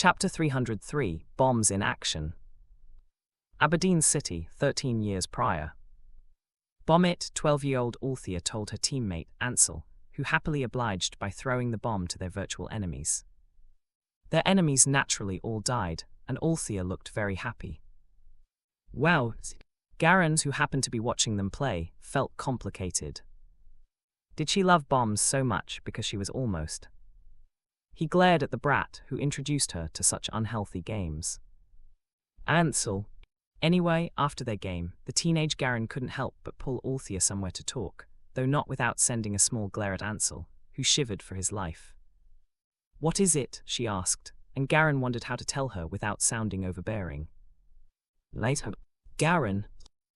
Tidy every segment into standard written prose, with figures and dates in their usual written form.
Chapter 303, Bombs in Action. Aberdeen City, 13 years prior. Bomb-it, 12-year-old Althea told her teammate, Ansel, who happily obliged by throwing the bomb to their virtual enemies. Their enemies naturally all died, and Althea looked very happy. Wow. Garens, who happened to be watching them play, felt complicated. Did she love bombs so much because she was almost? He glared at the brat who introduced her to such unhealthy games. Ansel. Anyway, after their game, the teenage Garen couldn't help but pull Althea somewhere to talk, though not without sending a small glare at Ansel, who shivered for his life. What is it? She asked, and Garen wondered how to tell her without sounding overbearing. Later. Garen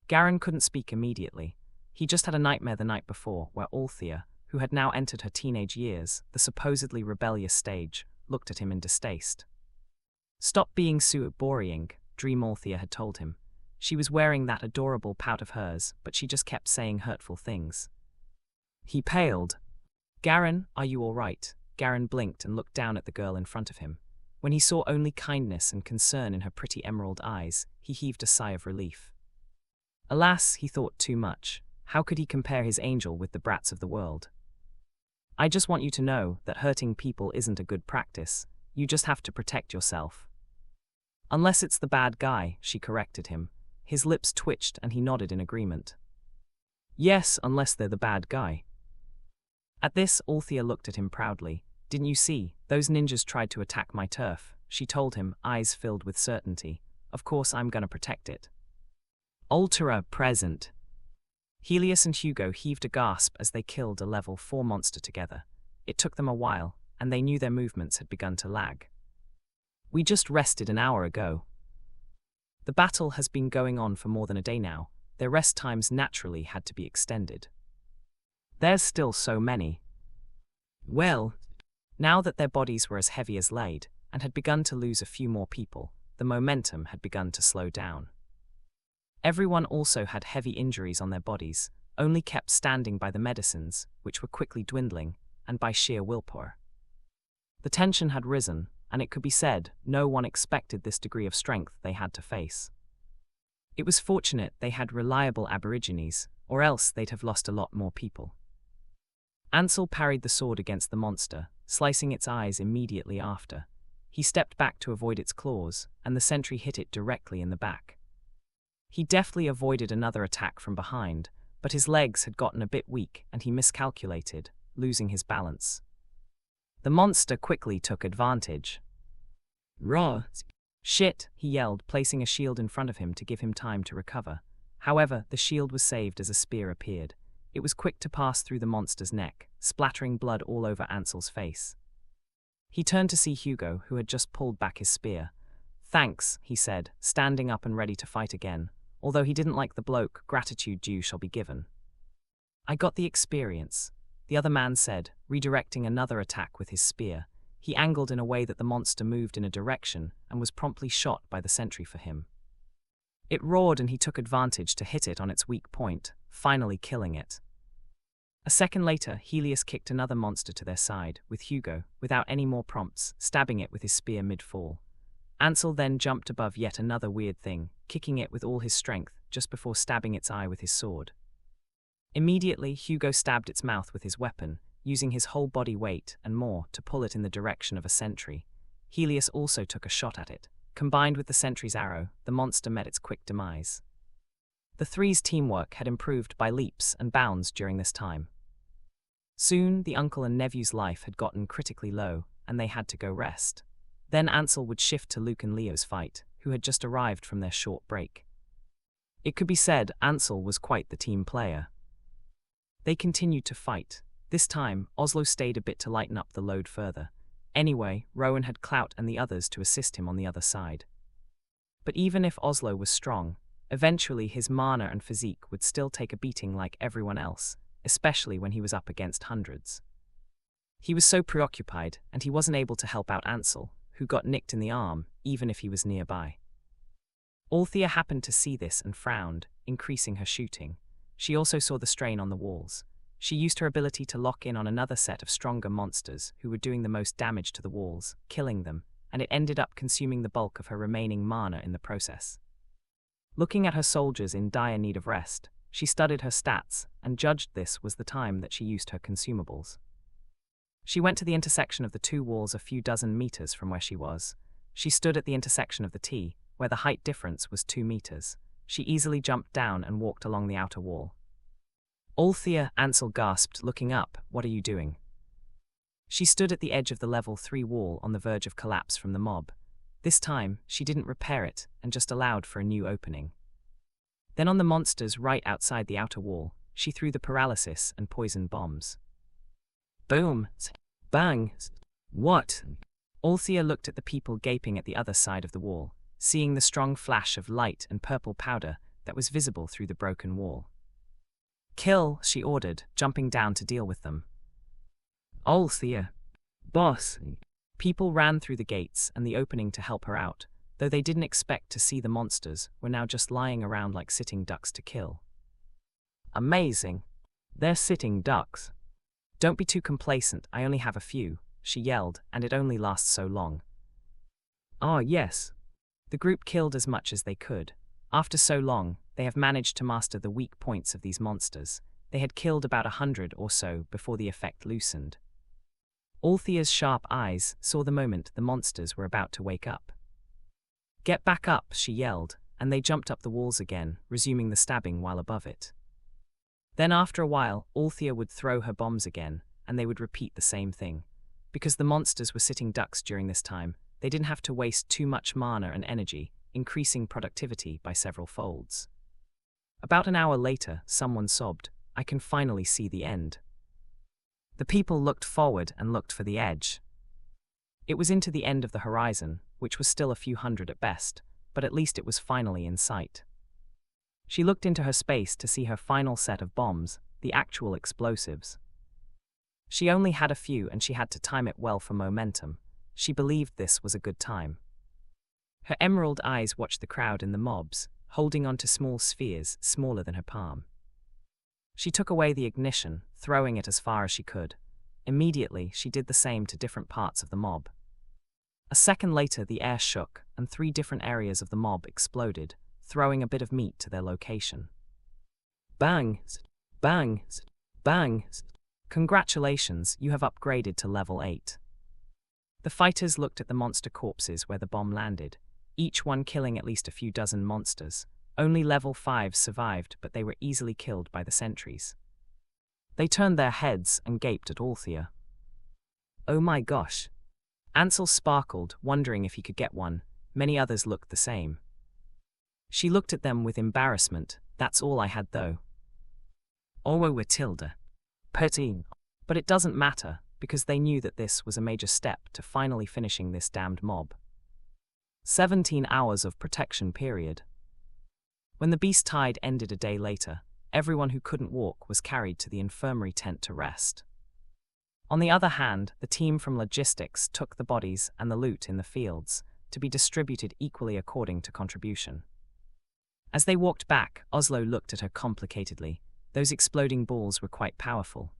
couldn't speak immediately. He just had a nightmare the night before where Althea, who had now entered her teenage years, the supposedly rebellious stage, looked at him in distaste. Stop being so boring, Dream Althea had told him. She was wearing that adorable pout of hers, but she just kept saying hurtful things. He paled. Garen, are you all right? Garen blinked and looked down at the girl in front of him. When he saw only kindness and concern in her pretty emerald eyes, he heaved a sigh of relief. Alas, he thought too much. How could he compare his angel with the brats of the world? I just want you to know that hurting people isn't a good practice. You just have to protect yourself. Unless it's the bad guy, she corrected him. His lips twitched and he nodded in agreement. Yes, unless they're the bad guy. At this, Althea looked at him proudly. Didn't you see? Those ninjas tried to attack my turf, she told him, eyes filled with certainty. Of course I'm gonna protect it. Altera present. Helios and Hugo heaved a gasp as they killed a level 4 monster together. It took them a while, and they knew their movements had begun to lag. We just rested an hour ago. The battle has been going on for more than a day now. Their rest times naturally had to be extended. There's still so many. Well, now that their bodies were as heavy as lead, and had begun to lose a few more people, the momentum had begun to slow down. Everyone also had heavy injuries on their bodies, only kept standing by the medicines, which were quickly dwindling, and by sheer willpower. The tension had risen, and it could be said no one expected this degree of strength they had to face. It was fortunate they had reliable aborigines, or else they'd have lost a lot more people. Ansel parried the sword against the monster, slicing its eyes immediately after. He stepped back to avoid its claws, and the sentry hit it directly in the back. He deftly avoided another attack from behind, but his legs had gotten a bit weak and he miscalculated, losing his balance. The monster quickly took advantage. Raw. Shit, he yelled, placing a shield in front of him to give him time to recover. However, the shield was saved as a spear appeared. It was quick to pass through the monster's neck, splattering blood all over Ansel's face. He turned to see Hugo, who had just pulled back his spear. Thanks, he said, standing up and ready to fight again. Although he didn't like the bloke, gratitude due shall be given. I got the experience, the other man said, redirecting another attack with his spear. He angled in a way that the monster moved in a direction and was promptly shot by the sentry for him. It roared and he took advantage to hit it on its weak point, finally killing it. A second later, Helios kicked another monster to their side, with Hugo, without any more prompts, stabbing it with his spear mid-fall. Ansel then jumped above yet another weird thing, kicking it with all his strength, just before stabbing its eye with his sword. Immediately, Hugo stabbed its mouth with his weapon, using his whole body weight and more to pull it in the direction of a sentry. Helios also took a shot at it. Combined with the sentry's arrow, the monster met its quick demise. The three's teamwork had improved by leaps and bounds during this time. Soon, the uncle and nephew's life had gotten critically low, and they had to go rest. Then Ansel would shift to Luke and Leo's fight, who had just arrived from their short break. It could be said Ansel was quite the team player. They continued to fight. This time, Oslo stayed a bit to lighten up the load further. Anyway, Rowan had Clout and the others to assist him on the other side. But even if Oslo was strong, eventually his mana and physique would still take a beating like everyone else, especially when he was up against hundreds. He was so preoccupied, and he wasn't able to help out Ansel, who got nicked in the arm, even if he was nearby. Althea happened to see this and frowned, increasing her shooting. She also saw the strain on the walls. She used her ability to lock in on another set of stronger monsters who were doing the most damage to the walls, killing them, and it ended up consuming the bulk of her remaining mana in the process. Looking at her soldiers in dire need of rest, she studied her stats and judged this was the time that she used her consumables. She went to the intersection of the two walls a few dozen meters from where she was. She stood at the intersection of the T, where the height difference was 2 meters. She easily jumped down and walked along the outer wall. "Althea," Ansel gasped, looking up. "What are you doing?" She stood at the edge of the level 3 wall on the verge of collapse from the mob. This time, she didn't repair it and just allowed for a new opening. Then on the monsters right outside the outer wall, she threw the paralysis and poison bombs. Boom! Bang! What? Althea looked at the people gaping at the other side of the wall, seeing the strong flash of light and purple powder that was visible through the broken wall. "Kill," she ordered, jumping down to deal with them. "Althea, boss." People ran through the gates and the opening to help her out, though they didn't expect to see the monsters were now just lying around like sitting ducks to kill. "Amazing. They're sitting ducks. Don't be too complacent, I only have a few," she yelled, "and it only lasts so long." "Ah, yes." The group killed as much as they could. After so long, they have managed to master the weak points of these monsters. They had killed about 100 or so before the effect loosened. Althea's sharp eyes saw the moment the monsters were about to wake up. "Get back up," she yelled, and they jumped up the walls again, resuming the stabbing while above it. Then after a while, Althea would throw her bombs again, and they would repeat the same thing. Because the monsters were sitting ducks during this time, they didn't have to waste too much mana and energy, increasing productivity by several folds. About an hour later, someone sobbed, "I can finally see the end." The people looked forward and looked for the edge. It was into the end of the horizon, which was still a few hundred at best, but at least it was finally in sight. She looked into her space to see her final set of bombs, the actual explosives. She only had a few and she had to time it well for momentum. She believed this was a good time. Her emerald eyes watched the crowd in the mobs, holding onto small spheres smaller than her palm. She took away the ignition, throwing it as far as she could. Immediately, she did the same to different parts of the mob. A second later, the air shook, and 3 different areas of the mob exploded, throwing a bit of meat to their location. Bang! Bang! Bang! Congratulations, you have upgraded to level 8. The fighters looked at the monster corpses where the bomb landed, each one killing at least a few dozen monsters. Only level 5s survived, but they were easily killed by the sentries. They turned their heads and gaped at Althea. "Oh my gosh." Ansel sparkled, wondering if he could get one. Many others looked the same. She looked at them with embarrassment. "That's all I had though." "Oh, Matilda. Petty." But it doesn't matter, because they knew that this was a major step to finally finishing this damned mob. 17 hours of protection period. When the beast tide ended a day later, everyone who couldn't walk was carried to the infirmary tent to rest. On the other hand, the team from logistics took the bodies and the loot in the fields to be distributed equally according to contribution. As they walked back, Oslo looked at her complicatedly. Those exploding balls were quite powerful.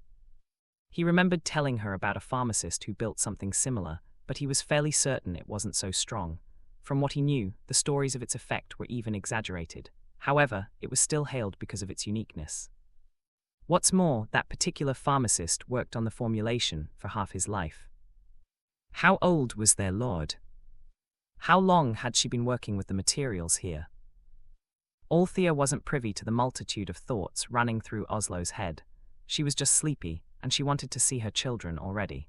He remembered telling her about a pharmacist who built something similar, but he was fairly certain it wasn't so strong. From what he knew, the stories of its effect were even exaggerated. However, it was still hailed because of its uniqueness. What's more, that particular pharmacist worked on the formulation for half his life. How old was their lord? How long had she been working with the materials here? Althea wasn't privy to the multitude of thoughts running through Oslo's head. She was just sleepy, and she wanted to see her children already.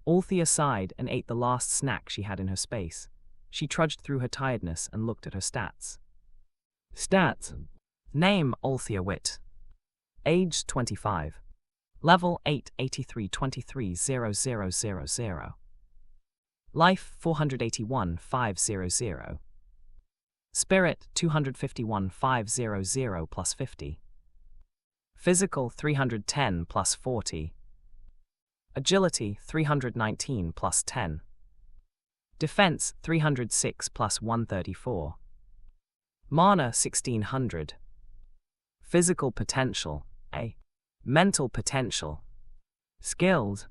Althea sighed and ate the last snack she had in her space. She trudged through her tiredness and looked at her stats. Stats. Name, Althea Witt. Age 25. Level 8, 83, 23, 0000. Life 481, 500. Spirit 251, 500 plus 50. Physical 310 plus 40. Agility 319 plus 10. Defense 306 plus 134. Mana 1600. Physical potential A. Mental potential. Skills: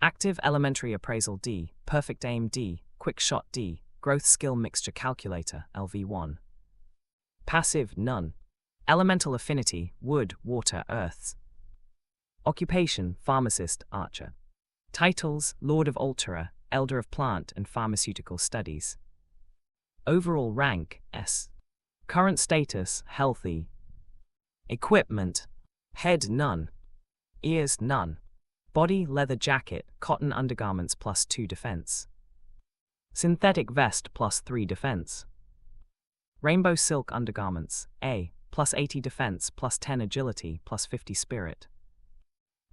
Active Elementary Appraisal D, Perfect Aim D, Quick Quick Shot D, Growth Skill Mixture Calculator, LV1. Passive, none. Elemental affinity, wood, water, earths. Occupation, pharmacist, archer. Titles, Lord of Altera, Elder of Plant and Pharmaceutical Studies. Overall rank, S. Current status, healthy. Equipment, head, none. Ears, none. Body, leather jacket, cotton undergarments +2 defense. Synthetic vest +3 defense. Rainbow silk undergarments, A, +80 defense, +10 agility, +50 spirit.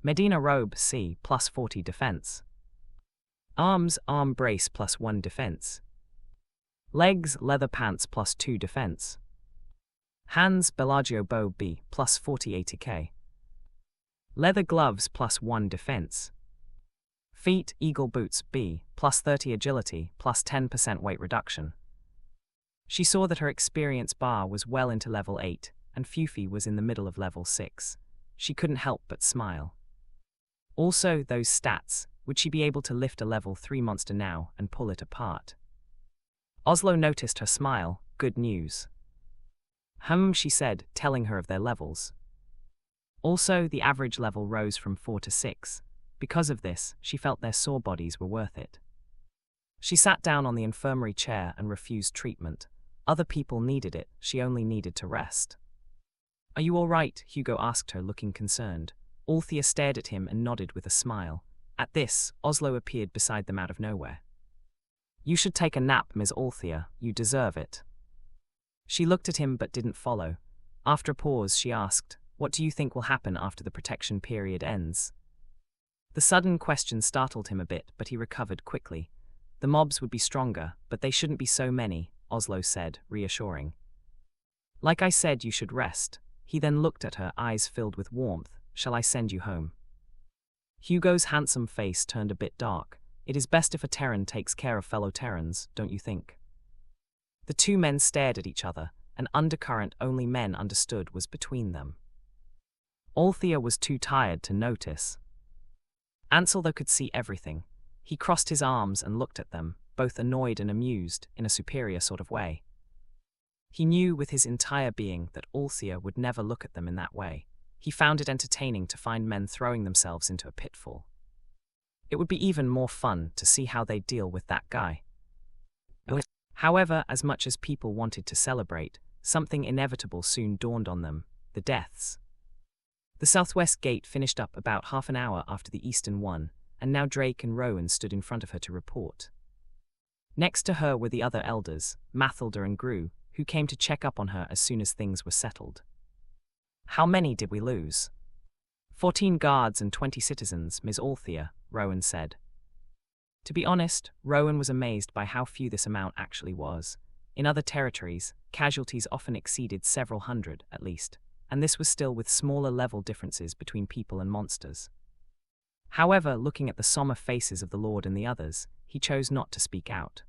Medina robe, C, +40 defense. Arms, arm brace +1 defense. Legs, leather pants +2 defense. Hands, Bellagio bow, B, +40 80k. Leather gloves +1 defense. Feet, eagle boots, B, +30 agility, +10% weight reduction. She saw that her experience bar was well into level 8, and Fufi was in the middle of level 6. She couldn't help but smile. Also, those stats, would she be able to lift a level 3 monster now and pull it apart? Oslo noticed her smile. Good news. She said, telling her of their levels. Also, the average level rose from 4 to 6. Because of this, she felt their sore bodies were worth it. She sat down on the infirmary chair and refused treatment. Other people needed it, she only needed to rest. Are you all right? Hugo asked her, looking concerned. Althea stared at him and nodded with a smile. At this, Oslo appeared beside them out of nowhere. You should take a nap, Ms. Althea, you deserve it. She looked at him but didn't follow. After a pause, she asked, what do you think will happen after the protection period ends? The sudden question startled him a bit, but he recovered quickly. The mobs would be stronger, but they shouldn't be so many, Oslo said, reassuring. Like I said, you should rest. He then looked at her, eyes filled with warmth. Shall I send you home? Hugo's handsome face turned a bit dark. It is best if a Terran takes care of fellow Terrans, don't you think? The two men stared at each other. An undercurrent only men understood was between them. Althea was too tired to notice. Ansel, though, could see everything. He crossed his arms and looked at them, both annoyed and amused, in a superior sort of way. He knew with his entire being that Althea would never look at them in that way. He found it entertaining to find men throwing themselves into a pitfall. It would be even more fun to see how they'd deal with that guy. However, as much as people wanted to celebrate, something inevitable soon dawned on them: the deaths. The southwest gate finished up about half an hour after the eastern one, and now Drake and Rowan stood in front of her to report. Next to her were the other elders, Mathilda and Gru, who came to check up on her as soon as things were settled. How many did we lose? 14 guards and 20 citizens, Ms. Althea, Rowan said. To be honest, Rowan was amazed by how few this amount actually was. In other territories, casualties often exceeded several hundred, at least, and this was still with smaller level differences between people and monsters. However, looking at the somber faces of the Lord and the others, he chose not to speak out.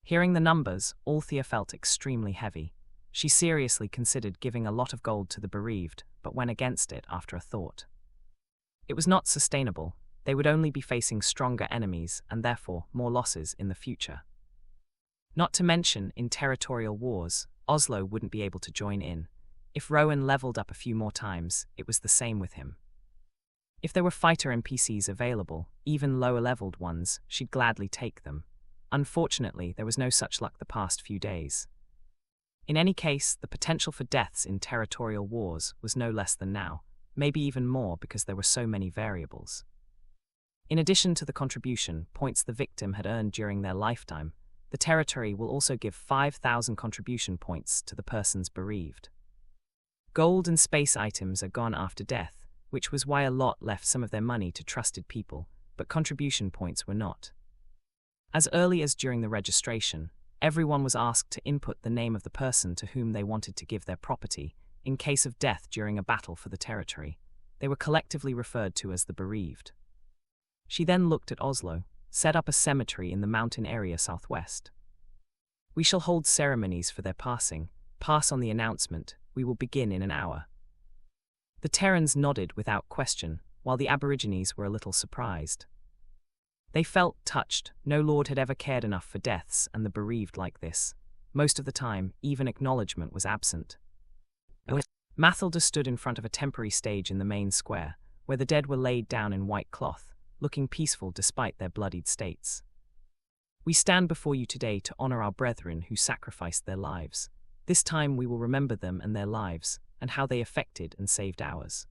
Hearing the numbers, Althea felt extremely heavy. She seriously considered giving a lot of gold to the bereaved, but went against it after a thought. It was not sustainable. They would only be facing stronger enemies and therefore more losses in the future. Not to mention, in territorial wars, Oslo wouldn't be able to join in. If Rowan leveled up a few more times, it was the same with him. If there were fighter NPCs available, even lower-leveled ones, she'd gladly take them. Unfortunately, there was no such luck the past few days. In any case, the potential for deaths in territorial wars was no less than now, maybe even more because there were so many variables. In addition to the contribution points the victim had earned during their lifetime, the territory will also give 5,000 contribution points to the persons bereaved. Gold and space items are gone after death, which was why a lot left some of their money to trusted people, but contribution points were not. As early as during the registration, everyone was asked to input the name of the person to whom they wanted to give their property. In case of death during a battle for the territory, they were collectively referred to as the bereaved. She then looked at Oslo, set up a cemetery in the mountain area southwest. We shall hold ceremonies for their passing. Pass on the announcement. We will begin in an hour. The Terrans nodded without question, while the Aborigines were a little surprised. They felt touched. No lord had ever cared enough for deaths and the bereaved like this. Most of the time, even acknowledgement was absent. Mathilda stood in front of a temporary stage in the main square, where the dead were laid down in white cloth, looking peaceful despite their bloodied states. We stand before you today to honor our brethren who sacrificed their lives. This time we will remember them and their lives, and how they affected and saved ours.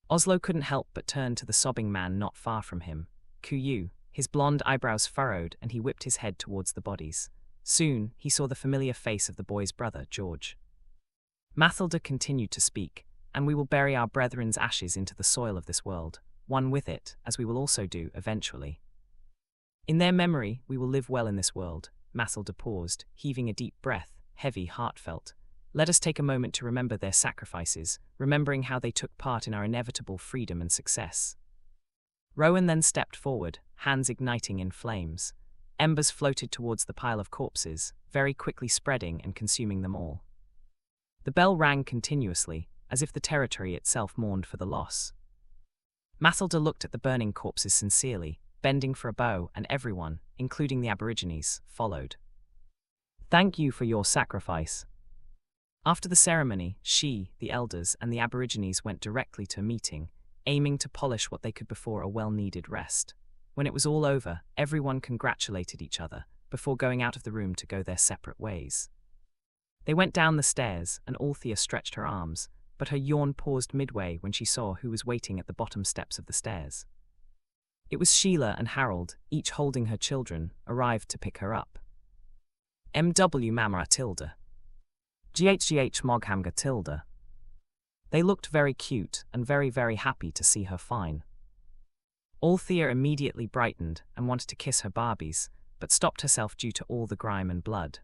Oslo couldn't help but turn to the sobbing man not far from him, Kuyu. His blonde eyebrows furrowed and he whipped his head towards the bodies. Soon, he saw the familiar face of the boy's brother, George. Mathilda continued to speak, and we will bury our brethren's ashes into the soil of this world, one with it, as we will also do eventually. In their memory, we will live well in this world. Mathilda paused, heaving a deep breath, heavy, heartfelt. Let us take a moment to remember their sacrifices, remembering how they took part in our inevitable freedom and success. Rowan then stepped forward, hands igniting in flames. Embers floated towards the pile of corpses, very quickly spreading and consuming them all. The bell rang continuously, as if the territory itself mourned for the loss. Mathilda looked at the burning corpses sincerely, bending for a bow, and everyone, including the Aborigines, followed. Thank you for your sacrifice. After the ceremony, she, the elders, and the Aborigines went directly to a meeting, aiming to polish what they could before a well-needed rest. When it was all over, everyone congratulated each other, before going out of the room to go their separate ways. They went down the stairs, and Althea stretched her arms, but her yawn paused midway when she saw who was waiting at the bottom steps of the stairs. It was Sheila and Harold, each holding her children, arrived to pick her up. MW Mamra Tilda. GHGH Moghamga Tilda. They looked very cute and very, very happy to see her fine. Althea immediately brightened and wanted to kiss her Barbies, but stopped herself due to all the grime and blood.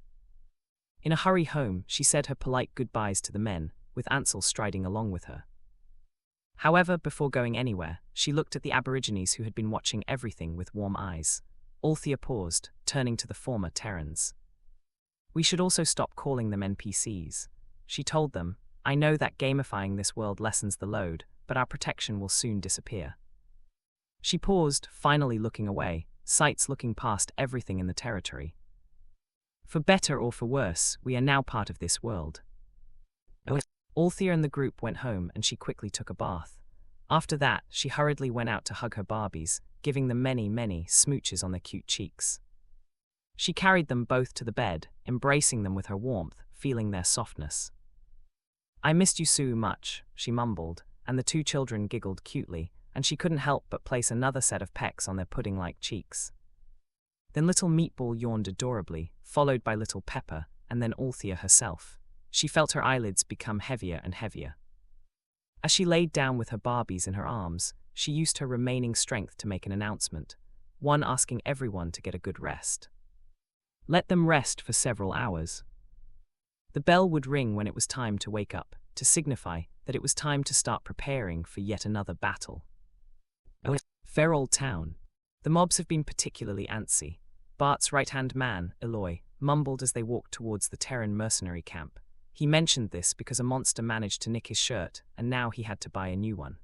In a hurry home, she said her polite goodbyes to the men, with Ansel striding along with her. However, before going anywhere, she looked at the Aborigines who had been watching everything with warm eyes. Althea paused, turning to the former Terrans. We should also stop calling them NPCs. She told them, I know that gamifying this world lessens the load, but our protection will soon disappear. She paused, finally looking away, sights looking past everything in the territory. For better or for worse, we are now part of this world. Althea and the group went home and she quickly took a bath. After that, she hurriedly went out to hug her Barbies, giving them many, many smooches on their cute cheeks. She carried them both to the bed, embracing them with her warmth, feeling their softness. I missed you so much, she mumbled, and the two children giggled cutely, and she couldn't help but place another set of pecks on their pudding-like cheeks. Then little Meatball yawned adorably, followed by little Pepper, and then Althea herself. She felt her eyelids become heavier and heavier. As she laid down with her Barbies in her arms, she used her remaining strength to make an announcement, one asking everyone to get a good rest. Let them rest for several hours. The bell would ring when it was time to wake up, to signify that it was time to start preparing for yet another battle. Feral Town. The mobs have been particularly antsy. Bart's right-hand man, Eloy, mumbled as they walked towards the Terran mercenary camp. He mentioned this because a monster managed to nick his shirt, and now he had to buy a new one.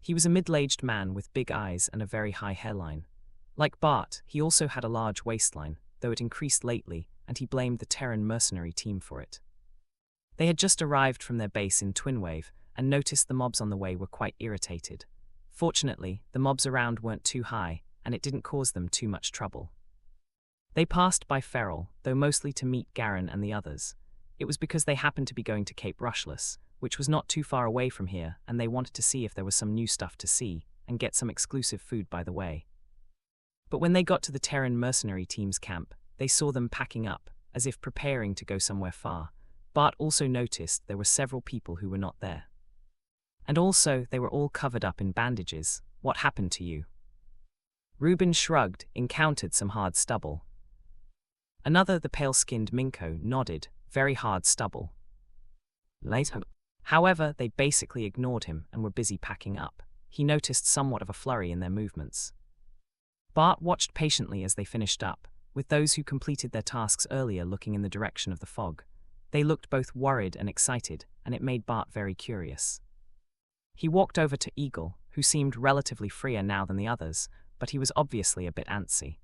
He was a middle-aged man with big eyes and a very high hairline. Like Bart, he also had a large waistline, though it increased lately, and he blamed the Terran mercenary team for it. They had just arrived from their base in Twinwave, and noticed the mobs on the way were quite irritated. Fortunately, the mobs around weren't too high, and it didn't cause them too much trouble. They passed by Feral, though mostly to meet Garen and the others. It was because they happened to be going to Cape Rushless, which was not too far away from here, and they wanted to see if there was some new stuff to see, and get some exclusive food by the way. But when they got to the Terran mercenary team's camp, they saw them packing up, as if preparing to go somewhere far. Bart also noticed there were several people who were not there. And also, they were all covered up in bandages. What happened to you? Reuben shrugged, encountered some hard stubble. Another, the pale-skinned Minko, nodded, very hard stubble. Later. However, they basically ignored him and were busy packing up. He noticed somewhat of a flurry in their movements. Bart watched patiently as they finished up, with those who completed their tasks earlier looking in the direction of the fog. They looked both worried and excited, and it made Bart very curious. He walked over to Eagle, who seemed relatively freer now than the others. but he was obviously a bit antsy.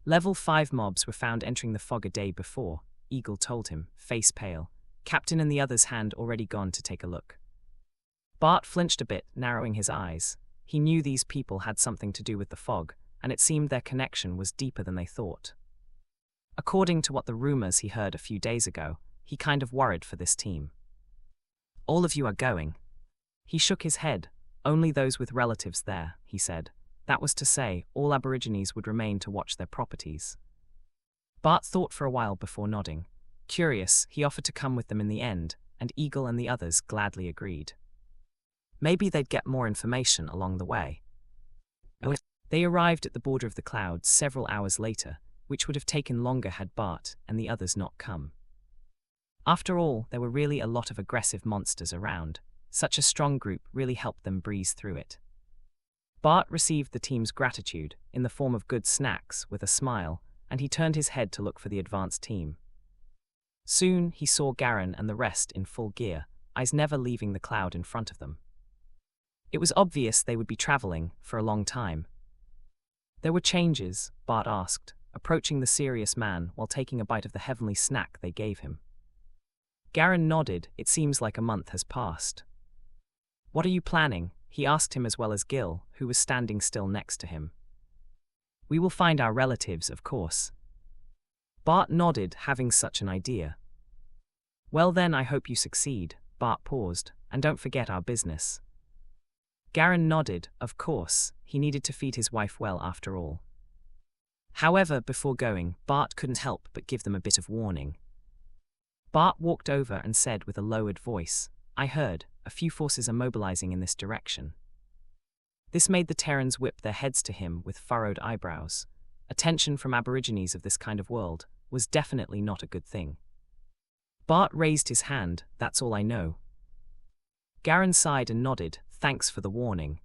Level 5 mobs were found entering the fog a day before, Eagle told him, face pale, Captain and the other's hand already gone to take a look. Bart flinched a bit, narrowing his eyes. He knew these people had something to do with the fog, and it seemed their connection was deeper than they thought. According to what the rumors he heard a few days ago, he kind of worried for this team. All of you are going. He shook his head. Only those with relatives there, he said. That was to say, all Aborigines would remain to watch their properties. Bart thought for a while before nodding. Curious, he offered to come with them in the end, and Eagle and the others gladly agreed. Maybe they'd get more information along the way. They arrived at the border of the clouds several hours later, which would have taken longer had Bart and the others not come. After all, there were really a lot of aggressive monsters around. Such a strong group really helped them breeze through it. Bart received the team's gratitude in the form of good snacks with a smile, and he turned his head to look for the advanced team. Soon he saw Garen and the rest in full gear, eyes never leaving the cloud in front of them. It was obvious they would be traveling for a long time. There were changes, Bart asked, approaching the serious man while taking a bite of the heavenly snack they gave him. Garen nodded. It seems like a month has passed. What are you planning? He asked him as well as Gil, who was standing still next to him. We will find our relatives, of course. Bart nodded, having such an idea. Well then, I hope you succeed. Bart paused. And don't forget our business. Garen nodded. Of course, he needed to feed his wife well after all. However, before going, Bart couldn't help but give them a bit of warning. Bart walked over and said with a lowered voice, I heard, a few forces are mobilizing in this direction. This made the Terrans whip their heads to him with furrowed eyebrows. Attention from Aborigines of this kind of world was definitely not a good thing. Bart raised his hand. That's all I know. Garen sighed and nodded. Thanks for the warning.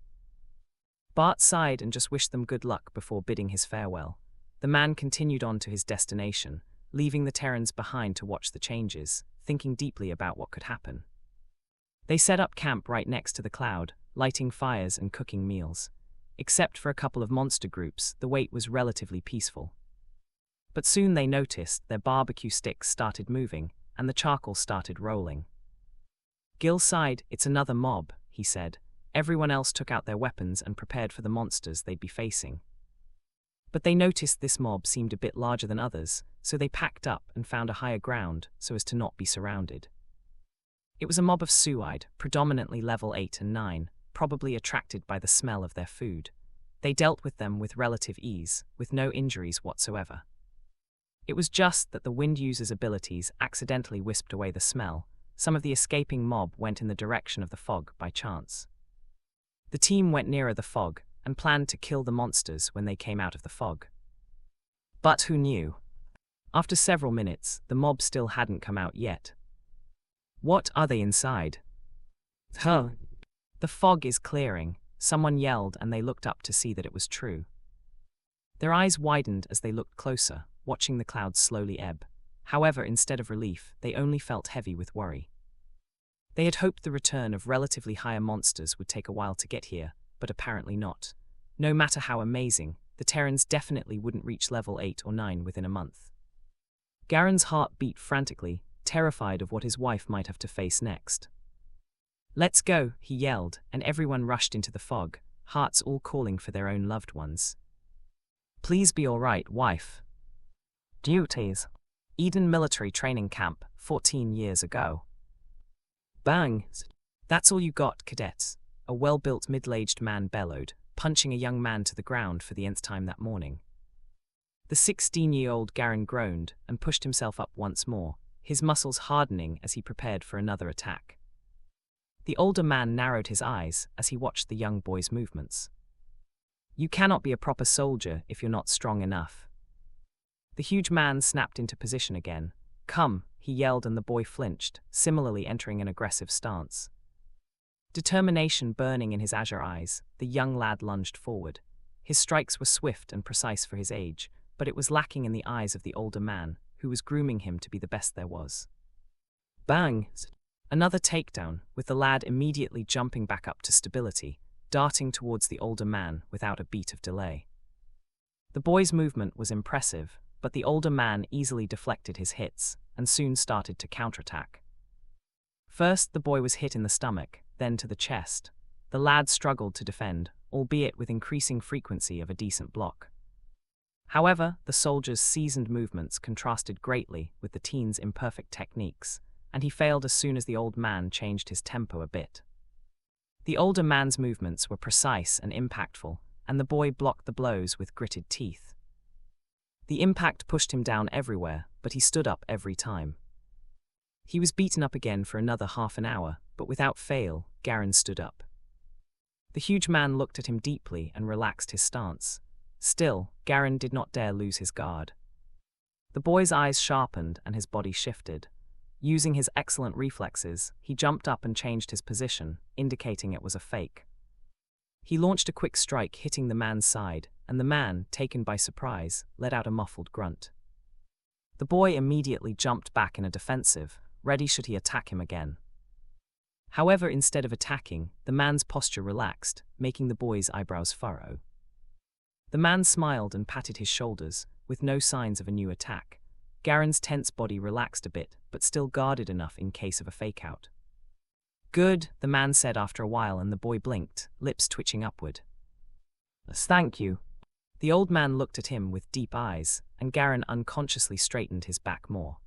Bart sighed and just wished them good luck before bidding his farewell. The man continued on to his destination, leaving the Terrans behind to watch the changes, thinking deeply about what could happen. They set up camp right next to the cloud, lighting fires and cooking meals. Except for a couple of monster groups, the wait was relatively peaceful. But soon they noticed their barbecue sticks started moving, and the charcoal started rolling. Gil sighed. It's another mob, he said. Everyone else took out their weapons and prepared for the monsters they'd be facing. But they noticed this mob seemed a bit larger than others, so they packed up and found a higher ground so as to not be surrounded. It was a mob of Suide, predominantly level 8 and 9, probably attracted by the smell of their food. They dealt with them with relative ease, with no injuries whatsoever. It was just that the wind user's abilities accidentally whisked away the smell. Some of the escaping mob went in the direction of the fog by chance. The team went nearer the fog and planned to kill the monsters when they came out of the fog. But who knew? After several minutes, the mob still hadn't come out yet. What are they inside? Huh. The fog is clearing, someone yelled, and they looked up to see that it was true. Their eyes widened as they looked closer, watching the clouds slowly ebb. However, instead of relief, they only felt heavy with worry. They had hoped the return of relatively higher monsters would take a while to get here, but apparently not. No matter how amazing, the Terrans definitely wouldn't reach level 8 or 9 within a month. Garen's heart beat frantically, terrified of what his wife might have to face next. Let's go, he yelled, and everyone rushed into the fog, hearts all calling for their own loved ones. Please be all right, wife. Duties. Eden Military Training Camp, 14 years ago. Bang! That's all you got, cadets, a well-built middle-aged man bellowed, punching a young man to the ground for the nth time that morning. The 16-year-old Garen groaned and pushed himself up once more, his muscles hardening as he prepared for another attack. The older man narrowed his eyes as he watched the young boy's movements. You cannot be a proper soldier if you're not strong enough. The huge man snapped into position again. Come, he yelled, and the boy flinched, similarly entering an aggressive stance. Determination burning in his azure eyes, the young lad lunged forward. His strikes were swift and precise for his age, but it was lacking in the eyes of the older man, who was grooming him to be the best there was. Bang! Another takedown, with the lad immediately jumping back up to stability, darting towards the older man without a beat of delay. The boy's movement was impressive, but the older man easily deflected his hits and soon started to counterattack. First, the boy was hit in the stomach, then to the chest. The lad struggled to defend, albeit with increasing frequency of a decent block. However, the soldier's seasoned movements contrasted greatly with the teen's imperfect techniques, and he failed as soon as the old man changed his tempo a bit. The older man's movements were precise and impactful, and the boy blocked the blows with gritted teeth. The impact pushed him down everywhere, but he stood up every time. He was beaten up again for another half an hour, but without fail, Garen stood up. The huge man looked at him deeply and relaxed his stance. Still, Garen did not dare lose his guard. The boy's eyes sharpened and his body shifted. Using his excellent reflexes, he jumped up and changed his position, indicating it was a fake. He launched a quick strike hitting the man's side, and the man, taken by surprise, let out a muffled grunt. The boy immediately jumped back in a defensive, ready should he attack him again. However, instead of attacking, the man's posture relaxed, making the boy's eyebrows furrow. The man smiled and patted his shoulders, with no signs of a new attack. Garen's tense body relaxed a bit, but still guarded enough in case of a fake-out. "Good," the man said after a while, and the boy blinked, lips twitching upward. "Thank you." The old man looked at him with deep eyes, and Garen unconsciously straightened his back more.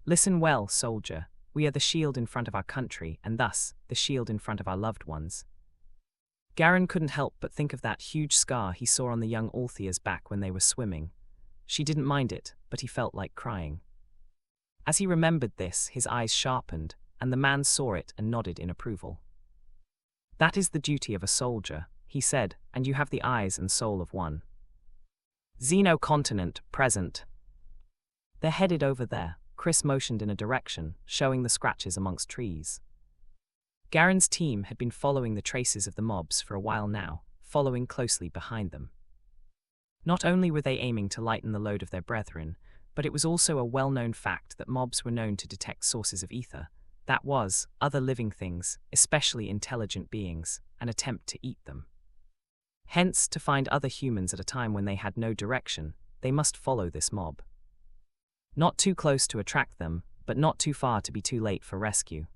"Listen well, soldier. We are the shield in front of our country, and thus, the shield in front of our loved ones." Garen couldn't help but think of that huge scar he saw on the young Althea's back when they were swimming. She didn't mind it, but he felt like crying. As he remembered this, his eyes sharpened, and the man saw it and nodded in approval. "That is the duty of a soldier," he said, "and you have the eyes and soul of one. Xeno continent, present." "They're headed over there." Chris motioned in a direction, showing the scratches amongst trees. Garen's team had been following the traces of the mobs for a while now, following closely behind them. Not only were they aiming to lighten the load of their brethren, but it was also a well-known fact that mobs were known to detect sources of ether, that was, other living things, especially intelligent beings, and attempt to eat them. Hence, to find other humans at a time when they had no direction, they must follow this mob. Not too close to attract them, but not too far to be too late for rescue.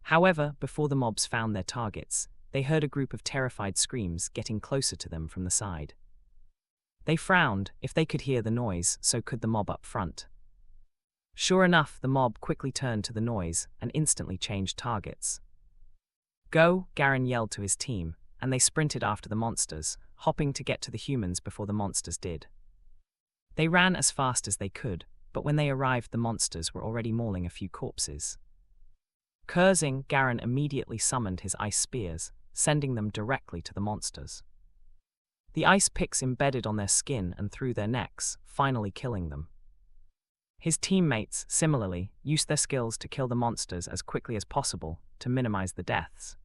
However, before the mobs found their targets, they heard a group of terrified screams getting closer to them from the side. They frowned. If they could hear the noise, so could the mob up front. Sure enough, the mob quickly turned to the noise and instantly changed targets. "Go," Garen yelled to his team, and they sprinted after the monsters, hopping to get to the humans before the monsters did. They ran as fast as they could, but when they arrived, the monsters were already mauling a few corpses. Cursing, Garen immediately summoned his ice spears, sending them directly to the monsters. The ice picks embedded on their skin and through their necks, finally killing them. His teammates, similarly, used their skills to kill the monsters as quickly as possible to minimize the deaths.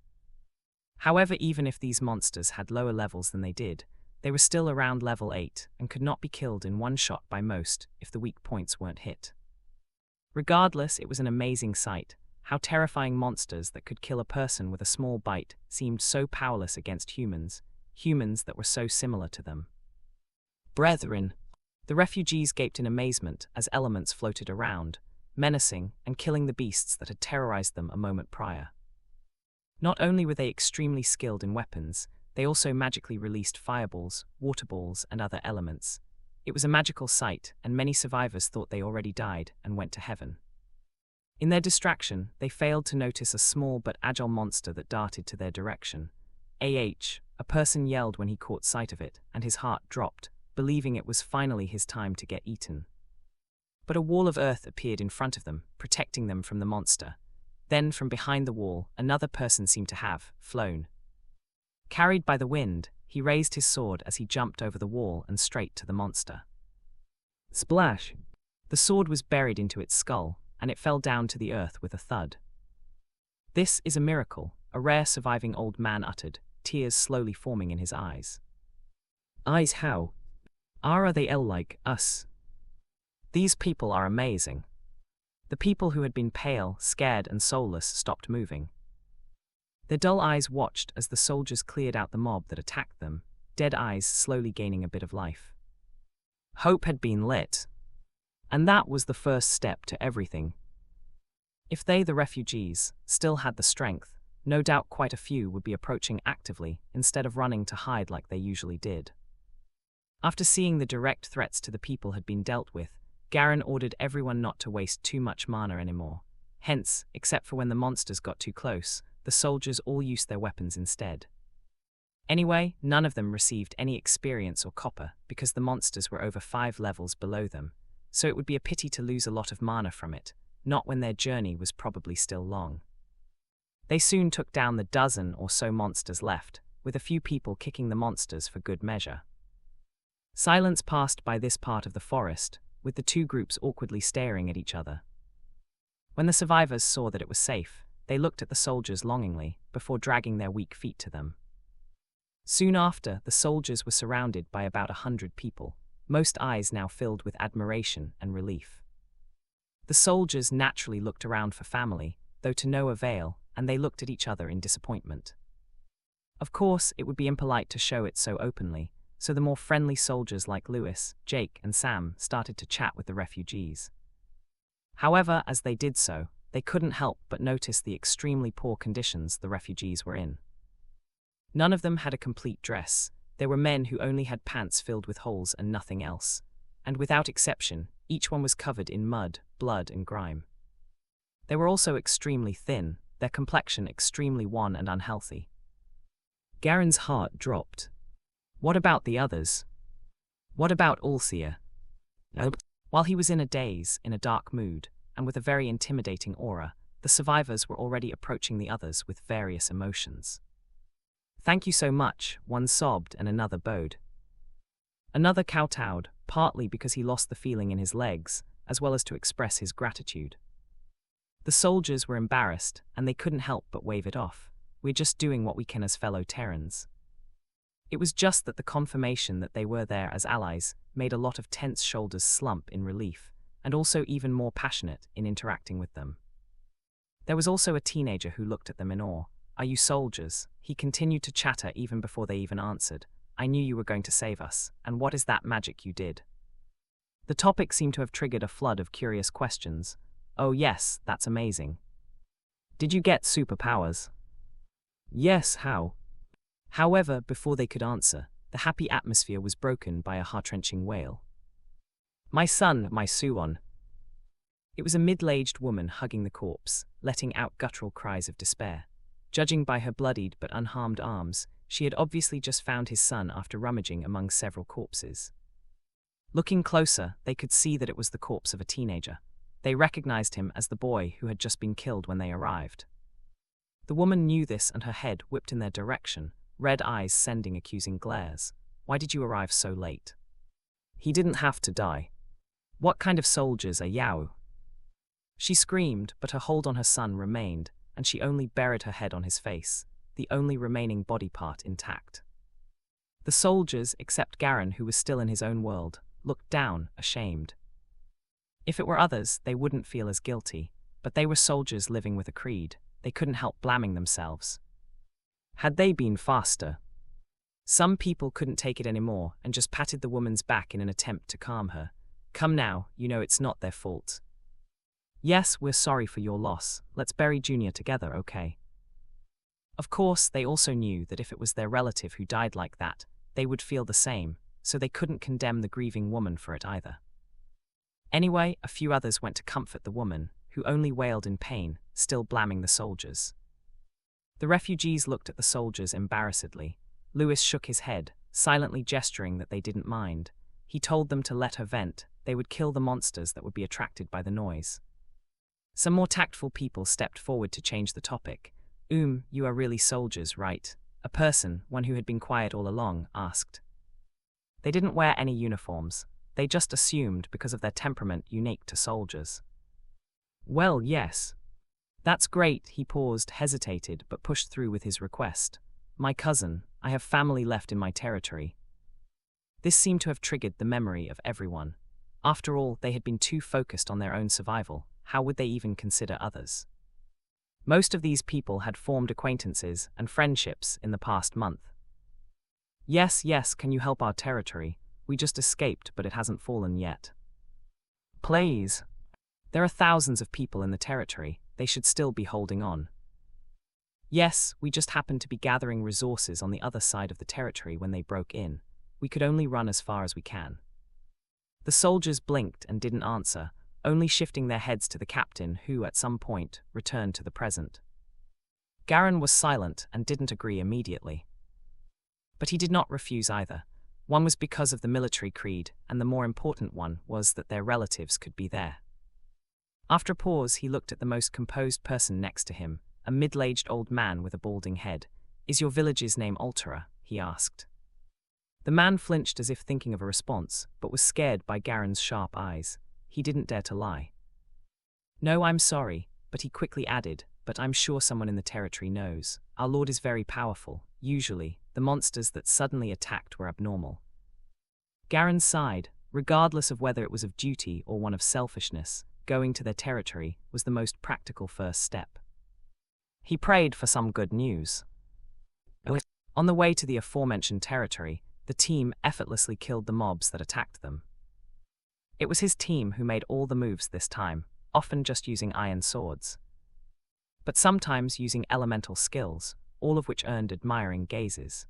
However, even if these monsters had lower levels than they did, they were still around level 8 and could not be killed in one shot by most if the weak points weren't hit. Regardless, it was an amazing sight. How terrifying monsters that could kill a person with a small bite seemed so powerless against humans that were so similar to them. "Brethren!" The refugees gaped in amazement as elements floated around, menacing and killing the beasts that had terrorized them a moment prior. Not only were they extremely skilled in weapons, they also magically released fireballs, water balls, and other elements. It was a magical sight, and many survivors thought they already died and went to heaven. In their distraction, they failed to notice a small but agile monster that darted to their direction. A person yelled when he caught sight of it, and his heart dropped, believing it was finally his time to get eaten. But a wall of earth appeared in front of them, protecting them from the monster. Then, from behind the wall, another person seemed to have flown. Carried by the wind, he raised his sword as he jumped over the wall and straight to the monster. Splash! The sword was buried into its skull, and it fell down to the earth with a thud. "This is a miracle," a rare surviving old man uttered, tears slowly forming in his eyes. "Eyes how? Are they like us? These people are amazing." The people who had been pale, scared, and soulless stopped moving. Their dull eyes watched as the soldiers cleared out the mob that attacked them, dead eyes slowly gaining a bit of life. Hope had been lit. And that was the first step to everything. If they, the refugees, still had the strength, no doubt quite a few would be approaching actively instead of running to hide like they usually did. After seeing the direct threats to the people had been dealt with, Garen ordered everyone not to waste too much mana anymore. Hence, except for when the monsters got too close, the soldiers all used their weapons instead. Anyway, none of them received any experience or copper because the monsters were over 5 levels below them, so it would be a pity to lose a lot of mana from it, not when their journey was probably still long. They soon took down the dozen or so monsters left, with a few people kicking the monsters for good measure. Silence passed by this part of the forest, with the two groups awkwardly staring at each other. When the survivors saw that it was safe, they looked at the soldiers longingly, before dragging their weak feet to them. Soon after, the soldiers were surrounded by about 100 people, most eyes now filled with admiration and relief. The soldiers naturally looked around for family, though to no avail, and they looked at each other in disappointment. Of course, it would be impolite to show it so openly, so the more friendly soldiers like Lewis, Jake, and Sam started to chat with the refugees. However, as they did so, they couldn't help but notice the extremely poor conditions the refugees were in. None of them had a complete dress. There were men who only had pants filled with holes and nothing else, and without exception, each one was covered in mud, blood, and grime. They were also extremely thin, their complexion extremely wan and unhealthy. Garen's heart dropped. What about the others? What about Althea? While he was in a daze, in a dark mood, and with a very intimidating aura, the survivors were already approaching the others with various emotions. "Thank you so much," one sobbed and another bowed. Another kowtowed, partly because he lost the feeling in his legs, as well as to express his gratitude. The soldiers were embarrassed, and they couldn't help but wave it off. "We're just doing what we can as fellow Terrans." It was just that the confirmation that they were there as allies made a lot of tense shoulders slump in relief, and also even more passionate in interacting with them. There was also a teenager who looked at them in awe. "Are you soldiers?" He continued to chatter even before they even answered. "I knew you were going to save us, and what is that magic you did?" The topic seemed to have triggered a flood of curious questions. "Oh yes, that's amazing. Did you get superpowers?" "Yes, how?" However, before they could answer, the happy atmosphere was broken by a heart-wrenching wail. "My son, my Suwon." It was a middle-aged woman hugging the corpse, letting out guttural cries of despair. Judging by her bloodied but unharmed arms, she had obviously just found his son after rummaging among several corpses. Looking closer, they could see that it was the corpse of a teenager. They recognized him as the boy who had just been killed when they arrived. The woman knew this and her head whipped in their direction, red eyes sending accusing glares. "Why did you arrive so late? He didn't have to die. What kind of soldiers are Yao?" She screamed, but her hold on her son remained, and she only buried her head on his face, the only remaining body part intact. The soldiers, except Garen, who was still in his own world, looked down, ashamed. If it were others, they wouldn't feel as guilty, but they were soldiers living with a creed. They couldn't help blaming themselves. Had they been faster? Some people couldn't take it anymore and just patted the woman's back in an attempt to calm her. "Come now, you know it's not their fault. Yes, we're sorry for your loss. Let's bury Junior together, okay?" Of course, they also knew that if it was their relative who died like that, they would feel the same, so they couldn't condemn the grieving woman for it either. Anyway, a few others went to comfort the woman, who only wailed in pain, still blaming the soldiers. The refugees looked at the soldiers embarrassedly. Lewis shook his head, silently gesturing that they didn't mind. He told them to let her vent. They would kill the monsters that would be attracted by the noise. Some more tactful people stepped forward to change the topic. You are really soldiers, right?" A person, one who had been quiet all along, asked. They didn't wear any uniforms. They just assumed because of their temperament unique to soldiers. "Well, yes." "That's great." He paused, hesitated, but pushed through with his request. "My cousin, I have family left in my territory." This seemed to have triggered the memory of everyone. After all, they had been too focused on their own survival. How would they even consider others? Most of these people had formed acquaintances and friendships in the past month. Yes, yes, can you help our territory? We just escaped, but it hasn't fallen yet. Please. There are thousands of people in the territory, they should still be holding on. Yes, we just happened to be gathering resources on the other side of the territory when they broke in. We could only run as far as we can. The soldiers blinked and didn't answer, only shifting their heads to the captain who, at some point, returned to the present. Garen was silent and didn't agree immediately. But he did not refuse either. One was because of the military creed, and the more important one was that their relatives could be there. After a pause, he looked at the most composed person next to him, a middle-aged old man with a balding head. "Is your village's name Althea?" he asked. The man flinched as if thinking of a response, but was scared by Garen's sharp eyes. He didn't dare to lie. "No, I'm sorry," but he quickly added, "but I'm sure someone in the territory knows. Our lord is very powerful. Usually, the monsters that suddenly attacked were abnormal." Garen sighed. Regardless of whether it was of duty or one of selfishness, going to their territory was the most practical first step. He prayed for some good news. On the way to the aforementioned territory, the team effortlessly killed the mobs that attacked them. It was his team who made all the moves this time, often just using iron swords. But sometimes using elemental skills, all of which earned admiring gazes.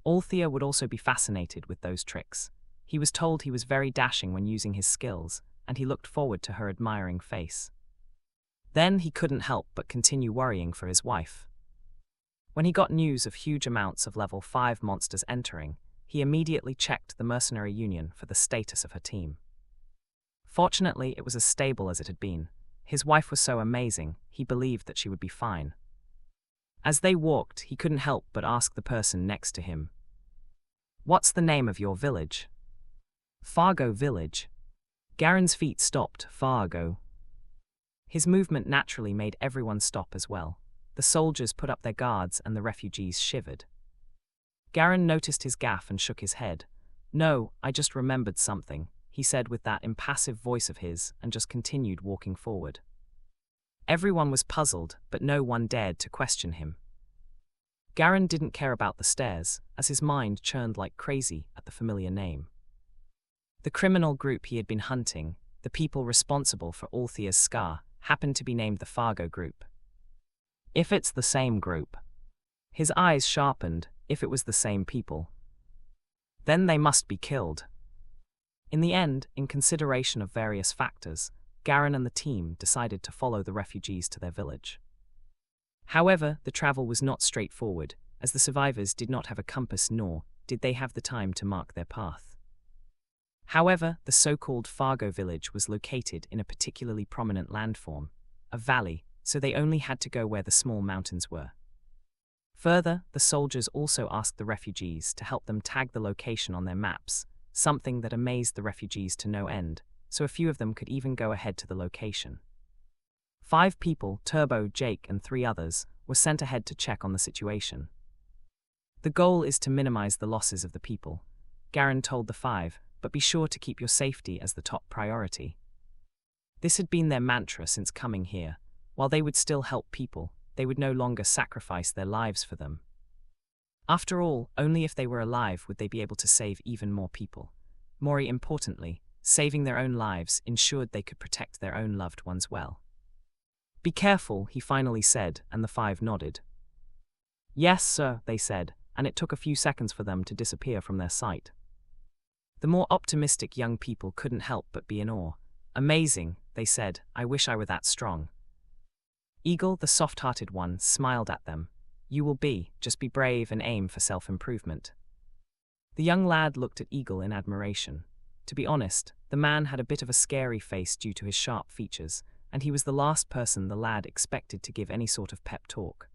Althea would also be fascinated with those tricks. He was told he was very dashing when using his skills, and he looked forward to her admiring face. Then he couldn't help but continue worrying for his wife. When he got news of huge amounts of level 5 monsters entering, he immediately checked the mercenary union for the status of her team. Fortunately, it was as stable as it had been. His wife was so amazing, he believed that she would be fine. As they walked, he couldn't help but ask the person next to him, "What's the name of your village?" "Fargo Village." Garen's feet stopped. Fargo. His movement naturally made everyone stop as well. The soldiers put up their guards and the refugees shivered. Garen noticed his gaffe and shook his head. "No, I just remembered something," he said with that impassive voice of his, and just continued walking forward. Everyone was puzzled, but no one dared to question him. Garen didn't care about the stairs, as his mind churned like crazy at the familiar name. The criminal group he had been hunting, the people responsible for Althea's scar, happened to be named the Fargo Group. If it's the same group. His eyes sharpened. If it was the same people. Then they must be killed. In the end, in consideration of various factors, Garen and the team decided to follow the refugees to their village. However, the travel was not straightforward, as the survivors did not have a compass nor did they have the time to mark their path. However, the so-called Fargo village was located in a particularly prominent landform, a valley, so they only had to go where the small mountains were. Further, the soldiers also asked the refugees to help them tag the location on their maps, something that amazed the refugees to no end, so a few of them could even go ahead to the location. 5 people, Turbo, Jake, and 3 others, were sent ahead to check on the situation. "The goal is to minimize the losses of the people," Garen told the 5, "but be sure to keep your safety as the top priority." This had been their mantra since coming here. While they would still help people, they would no longer sacrifice their lives for them. After all, only if they were alive would they be able to save even more people. More importantly, saving their own lives ensured they could protect their own loved ones well. "Be careful," he finally said, and the 5 nodded. "Yes, sir," they said, and it took a few seconds for them to disappear from their sight. The more optimistic young people couldn't help but be in awe. "Amazing," they said, "I wish I were that strong." Eagle, the soft-hearted one, smiled at them. "You will be, just be brave and aim for self-improvement." The young lad looked at Eagle in admiration. To be honest, the man had a bit of a scary face due to his sharp features, and he was the last person the lad expected to give any sort of pep talk.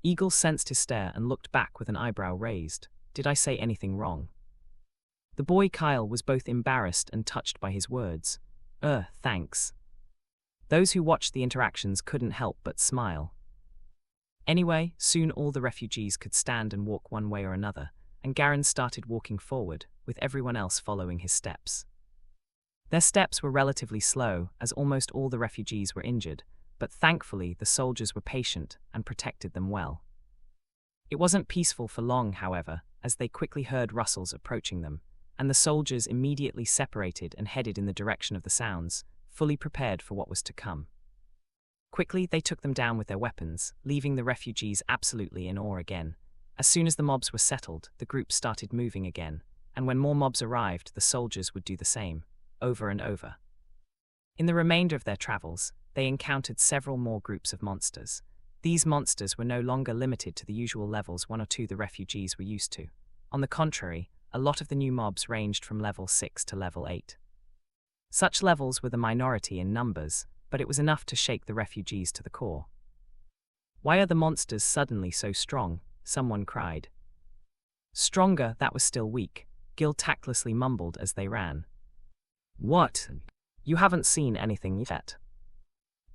Eagle sensed his stare and looked back with an eyebrow raised. "Did I say anything wrong?" The boy Kyle was both embarrassed and touched by his words. Thanks." Those who watched the interactions couldn't help but smile. Anyway, soon all the refugees could stand and walk one way or another, and Garen started walking forward, with everyone else following his steps. Their steps were relatively slow, as almost all the refugees were injured, but thankfully the soldiers were patient and protected them well. It wasn't peaceful for long, however, as they quickly heard rustles approaching them, and the soldiers immediately separated and headed in the direction of the sounds, fully prepared for what was to come. Quickly they took them down with their weapons, leaving the refugees absolutely in awe again. As soon as the mobs were settled, the group started moving again, and when more mobs arrived, the soldiers would do the same, over and over. In the remainder of their travels, they encountered several more groups of monsters. These monsters were no longer limited to the usual levels 1 or 2 the refugees were used to. On the contrary, a lot of the new mobs ranged from level 6 to level 8. Such levels were the minority in numbers, but it was enough to shake the refugees to the core. "Why are the monsters suddenly so strong?" someone cried. "Stronger, that was still weak," Gil tactlessly mumbled as they ran. "What? You haven't seen anything yet."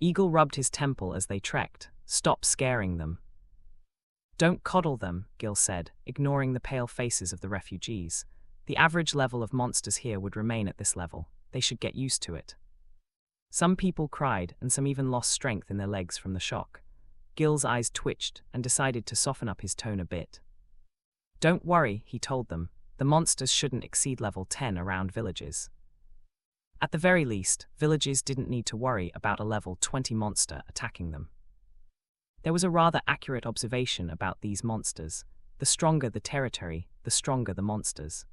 Eagle rubbed his temple as they trekked. "Stop scaring them." "Don't coddle them," Gil said, ignoring the pale faces of the refugees. "The average level of monsters here would remain at this level. They should get used to it." Some people cried, and some even lost strength in their legs from the shock. Gil's eyes twitched and decided to soften up his tone a bit. "Don't worry," he told them. "The monsters shouldn't exceed level 10 around villages." At the very least, villages didn't need to worry about a level 20 monster attacking them. There was a rather accurate observation about these monsters. The stronger the territory, the stronger the monsters.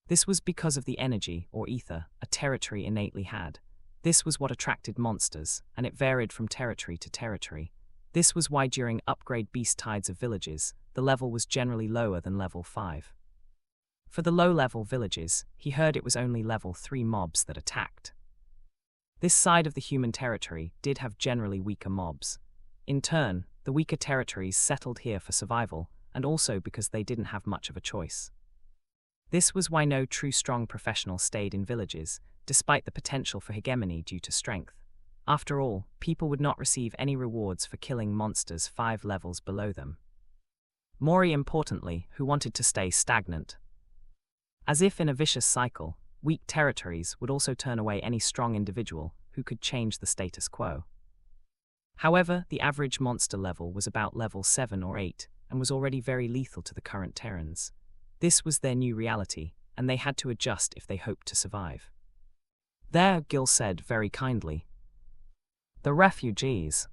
This was because of the energy, or ether, a territory innately had. This was what attracted monsters, and it varied from territory to territory. This was why during upgrade beast tides of villages, the level was generally lower than level 5. For the low-level villages, he heard it was only level 3 mobs that attacked. This side of the human territory did have generally weaker mobs. In turn, the weaker territories settled here for survival, and also because they didn't have much of a choice. This was why no true strong professional stayed in villages, despite the potential for hegemony due to strength. After all, people would not receive any rewards for killing monsters 5 levels below them. More importantly, who wanted to stay stagnant. As if in a vicious cycle, weak territories would also turn away any strong individual who could change the status quo. However, the average monster level was about level 7 or 8, and was already very lethal to the current Terrans. This was their new reality, and they had to adjust if they hoped to survive. "There," Gil said very kindly. "The refugees."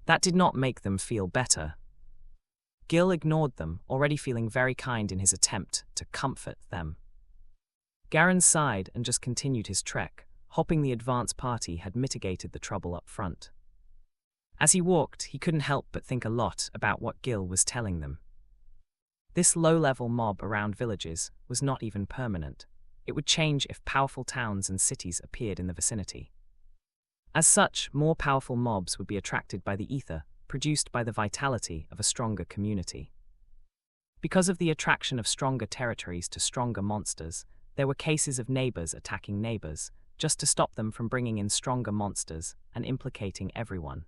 That did not make them feel better. Gil ignored them, already feeling very kind in his attempt to comfort them. Garen sighed and just continued his trek, hoping the advance party had mitigated the trouble up front. As he walked, he couldn't help but think a lot about what Gil was telling them. This low-level mob around villages was not even permanent. It would change if powerful towns and cities appeared in the vicinity. As such, more powerful mobs would be attracted by the ether, produced by the vitality of a stronger community. Because of the attraction of stronger territories to stronger monsters, there were cases of neighbors attacking neighbors, just to stop them from bringing in stronger monsters and implicating everyone.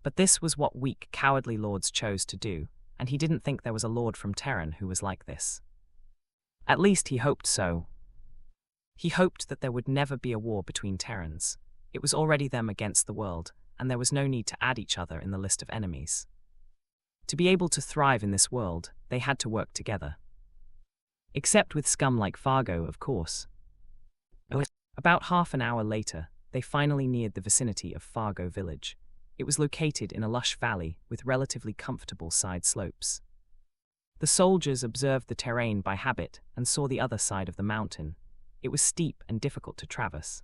But this was what weak, cowardly lords chose to do, and he didn't think there was a lord from Terran who was like this. At least he hoped so. He hoped that there would never be a war between Terrans. It was already them against the world, and there was no need to add each other in the list of enemies. To be able to thrive in this world, they had to work together. Except with scum like Fargo, of course. About half an hour later, they finally neared the vicinity of Fargo village. It was located in a lush valley with relatively comfortable side slopes. The soldiers observed the terrain by habit and saw the other side of the mountain. It was steep and difficult to traverse.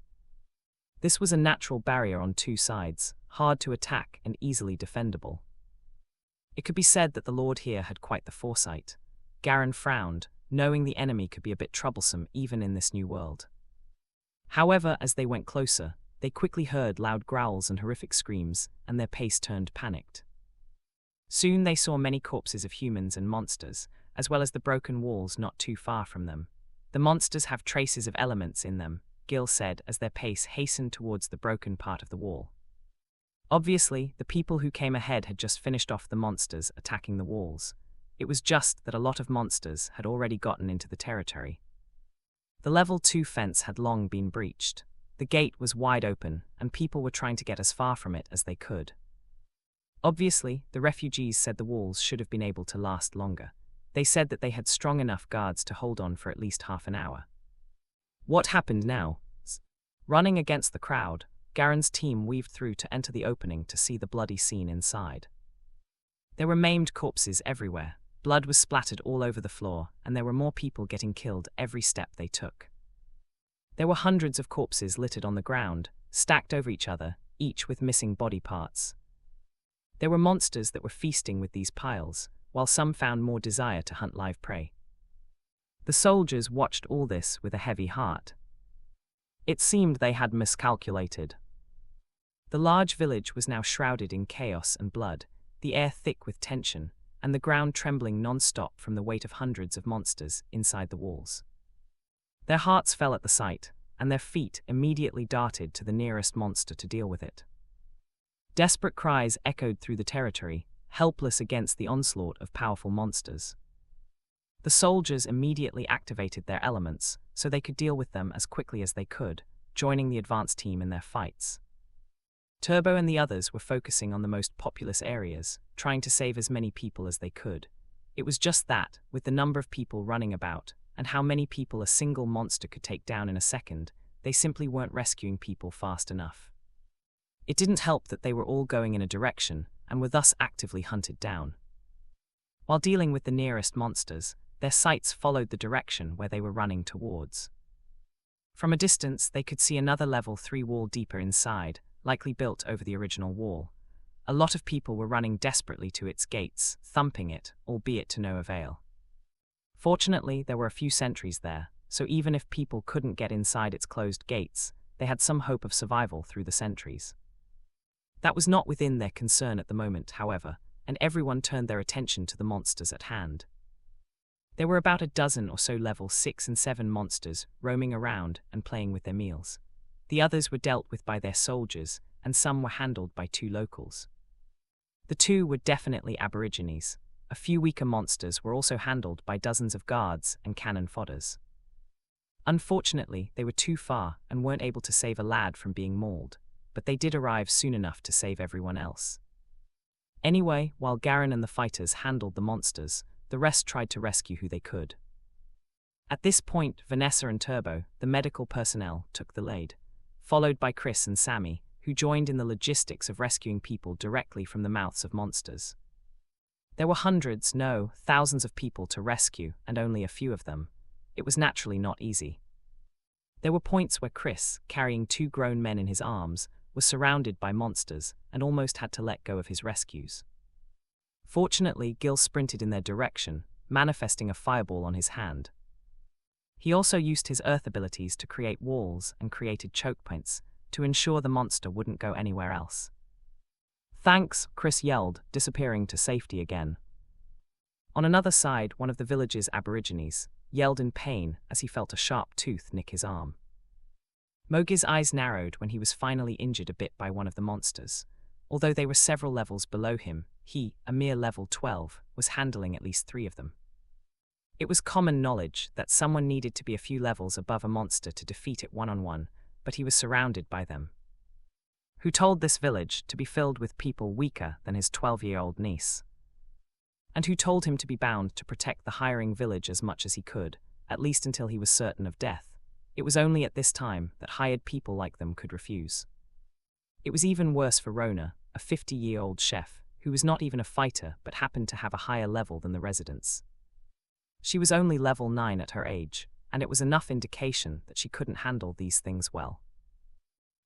This was a natural barrier on 2 sides, hard to attack and easily defendable. It could be said that the lord here had quite the foresight. Garen frowned, knowing the enemy could be a bit troublesome even in this new world. However, as they went closer, they quickly heard loud growls and horrific screams, and their pace turned panicked. Soon they saw many corpses of humans and monsters, as well as the broken walls not too far from them. "The monsters have traces of elements in them," Gil said as their pace hastened towards the broken part of the wall. Obviously, the people who came ahead had just finished off the monsters attacking the walls. It was just that a lot of monsters had already gotten into the territory. The level 2 fence had long been breached. The gate was wide open, and people were trying to get as far from it as they could. Obviously, the refugees said the walls should have been able to last longer. They said that they had strong enough guards to hold on for at least half an hour. What happened now? Running against the crowd, Garen's team weaved through to enter the opening to see the bloody scene inside. There were maimed corpses everywhere, blood was splattered all over the floor, and there were more people getting killed every step they took. There were hundreds of corpses littered on the ground, stacked over each other, each with missing body parts. There were monsters that were feasting with these piles, while some found more desire to hunt live prey. The soldiers watched all this with a heavy heart. It seemed they had miscalculated. The large village was now shrouded in chaos and blood, the air thick with tension, and the ground trembling non-stop from the weight of hundreds of monsters inside the walls. Their hearts fell at the sight, and their feet immediately darted to the nearest monster to deal with it. Desperate cries echoed through the territory, helpless against the onslaught of powerful monsters. The soldiers immediately activated their elements so they could deal with them as quickly as they could, joining the advance team in their fights. Turbo and the others were focusing on the most populous areas, trying to save as many people as they could. It was just that, with the number of people running about, and how many people a single monster could take down in a second, they simply weren't rescuing people fast enough. It didn't help that they were all going in a direction, and were thus actively hunted down. While dealing with the nearest monsters, their sights followed the direction where they were running towards. From a distance, they could see another level 3 wall deeper inside, likely built over the original wall. A lot of people were running desperately to its gates, thumping it, albeit to no avail. Fortunately, there were a few sentries there, so even if people couldn't get inside its closed gates, they had some hope of survival through the sentries. That was not within their concern at the moment, however, and everyone turned their attention to the monsters at hand. There were about a dozen or so level 6 and 7 monsters roaming around and playing with their meals. The others were dealt with by their soldiers, and some were handled by 2 locals. The 2 were definitely aborigines. A few weaker monsters were also handled by dozens of guards and cannon fodders. Unfortunately, they were too far and weren't able to save a lad from being mauled, but they did arrive soon enough to save everyone else. Anyway, while Garen and the fighters handled the monsters, the rest tried to rescue who they could. At this point, Vanessa and Turbo, the medical personnel, took the lead, followed by Chris and Sammy, who joined in the logistics of rescuing people directly from the mouths of monsters. There were hundreds, no, thousands of people to rescue, and only a few of them. It was naturally not easy. There were points where Chris, carrying 2 grown men in his arms, was surrounded by monsters and almost had to let go of his rescues. Fortunately, Gil sprinted in their direction, manifesting a fireball on his hand. He also used his earth abilities to create walls and created choke points to ensure the monster wouldn't go anywhere else. "Thanks," Chris yelled, disappearing to safety again. On another side, one of the village's aborigines yelled in pain as he felt a sharp tooth nick his arm. Mogi's eyes narrowed when he was finally injured a bit by one of the monsters. Although they were several levels below him, he, a mere level 12, was handling at least 3 of them. It was common knowledge that someone needed to be a few levels above a monster to defeat it one-on-one, but he was surrounded by them. Who told this village to be filled with people weaker than his 12-year-old niece? And who told him to be bound to protect the hiring village as much as he could, at least until he was certain of death? It was only at this time that hired people like them could refuse. It was even worse for Rona, a 50-year-old chef, who was not even a fighter but happened to have a higher level than the residents. She was only level 9 at her age, and it was enough indication that she couldn't handle these things well.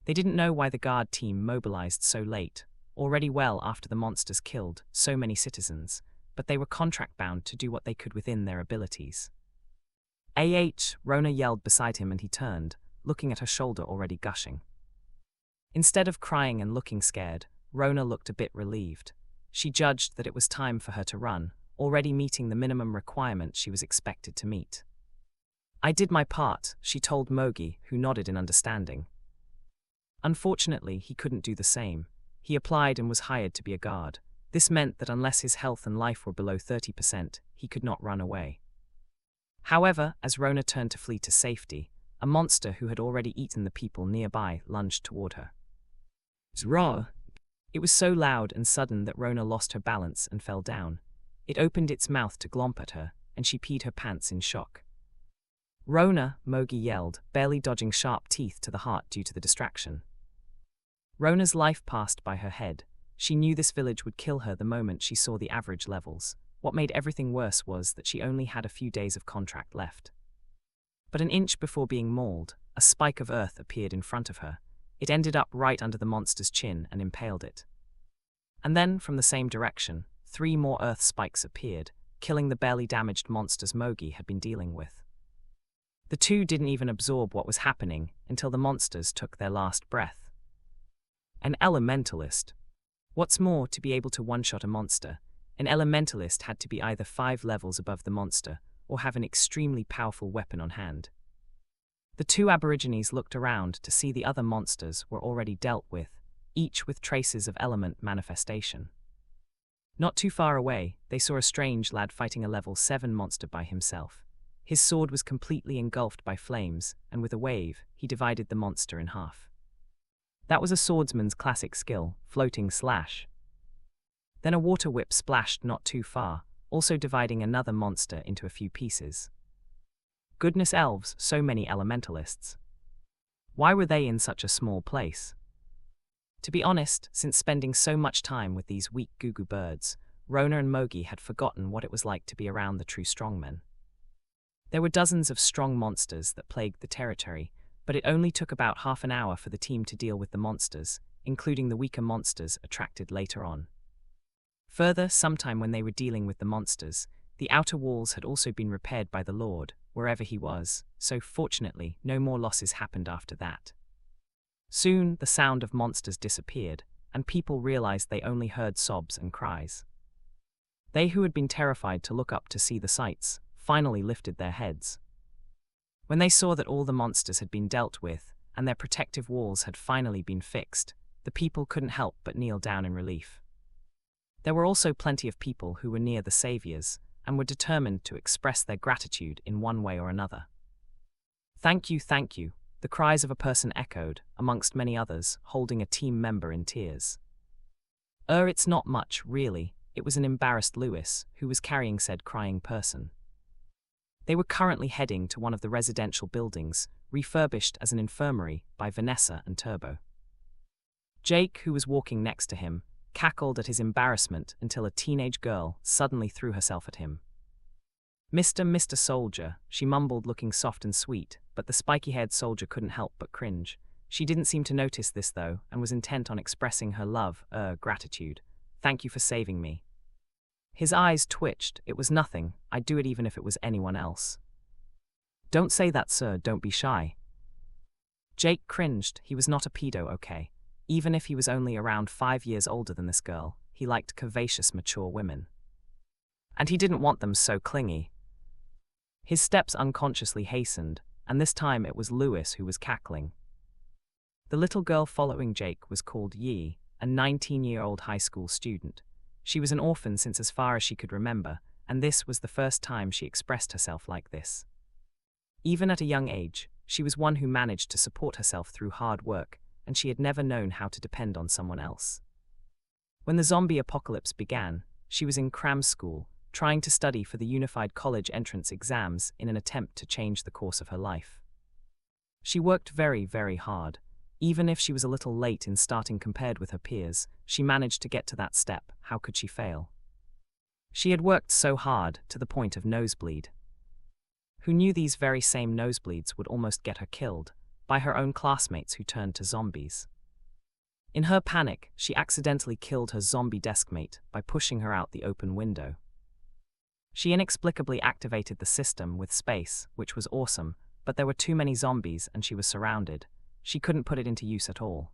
They didn't know why the guard team mobilized so late, already well after the monsters killed so many citizens, but they were contract-bound to do what they could within their abilities. Rona yelled beside him, and he turned, looking at her shoulder already gushing. Instead of crying and looking scared, Rona looked a bit relieved. She judged that it was time for her to run, already meeting the minimum requirement she was expected to meet. "I did my part," she told Mogi, who nodded in understanding. Unfortunately, he couldn't do the same. He applied and was hired to be a guard. This meant that unless his health and life were below 30%, he could not run away. However, as Rona turned to flee to safety, a monster who had already eaten the people nearby lunged toward her. Raw! It was so loud and sudden that Rona lost her balance and fell down. It opened its mouth to glomp at her, and she peed her pants in shock. Rona, Mogi yelled, barely dodging sharp teeth to the heart due to the distraction. Rona's life passed by her head. She knew this village would kill her the moment she saw the average levels. What made everything worse was that she only had a few days of contract left. But an inch before being mauled, a spike of earth appeared in front of her. It ended up right under the monster's chin and impaled it. And then, from the same direction, 3 more earth spikes appeared, killing the barely damaged monsters Mogi had been dealing with. The two didn't even absorb what was happening until the monsters took their last breath. An elementalist. What's more, to be able to one-shot a monster, an elementalist had to be either 5 levels above the monster or have an extremely powerful weapon on hand. The 2 aborigines looked around to see the other monsters were already dealt with, each with traces of element manifestation. Not too far away, they saw a strange lad fighting a level 7 monster by himself. His sword was completely engulfed by flames, and with a wave, he divided the monster in half. That was a swordsman's classic skill, floating slash. Then a water whip splashed not too far, also dividing another monster into a few pieces. Goodness elves, so many elementalists. Why were they in such a small place? To be honest, since spending so much time with these weak Gugu birds, Rona and Mogi had forgotten what it was like to be around the true strongmen. There were dozens of strong monsters that plagued the territory, but it only took about half an hour for the team to deal with the monsters, including the weaker monsters attracted later on. Further, sometime when they were dealing with the monsters, the outer walls had also been repaired by the Lord, wherever he was, so fortunately no more losses happened after that. Soon the sound of monsters disappeared, and people realized they only heard sobs and cries. They who had been terrified to look up to see the sights finally lifted their heads. When they saw that all the monsters had been dealt with, and their protective walls had finally been fixed, the people couldn't help but kneel down in relief. There were also plenty of people who were near the saviors, and were determined to express their gratitude in one way or another. Thank you, the cries of a person echoed, amongst many others, holding a team member in tears. It's not much, really. It was an embarrassed Lewis, who was carrying said crying person. They were currently heading to one of the residential buildings, refurbished as an infirmary by Vanessa and Turbo. Jake, who was walking next to him, cackled at his embarrassment until a teenage girl suddenly threw herself at him. Mr. Soldier, she mumbled, looking soft and sweet, but the spiky-haired soldier couldn't help but cringe. She didn't seem to notice this, though, and was intent on expressing her love, gratitude. Thank you for saving me. His eyes twitched. It was nothing. I'd do it even if it was anyone else. Don't say that, sir. Don't be shy. Jake cringed. He was not a pedo, okay? Even if he was only around 5 years older than this girl, he liked curvaceous, mature women. And he didn't want them so clingy. His steps unconsciously hastened, and this time it was Lewis who was cackling. The little girl following Jake was called Yi, a 19-year-old high school student. She was an orphan since as far as she could remember, and this was the first time she expressed herself like this. Even at a young age, she was one who managed to support herself through hard work, and she had never known how to depend on someone else. When the zombie apocalypse began, she was in cram school, trying to study for the Unified College entrance exams in an attempt to change the course of her life. She worked very, very hard. Even if she was a little late in starting compared with her peers, she managed to get to that step. How could she fail? She had worked so hard to the point of nosebleed. Who knew these very same nosebleeds would almost get her killed by her own classmates who turned to zombies? In her panic, she accidentally killed her zombie deskmate by pushing her out the open window. She inexplicably activated the system with space, which was awesome, but there were too many zombies and she was surrounded. She couldn't put it into use at all.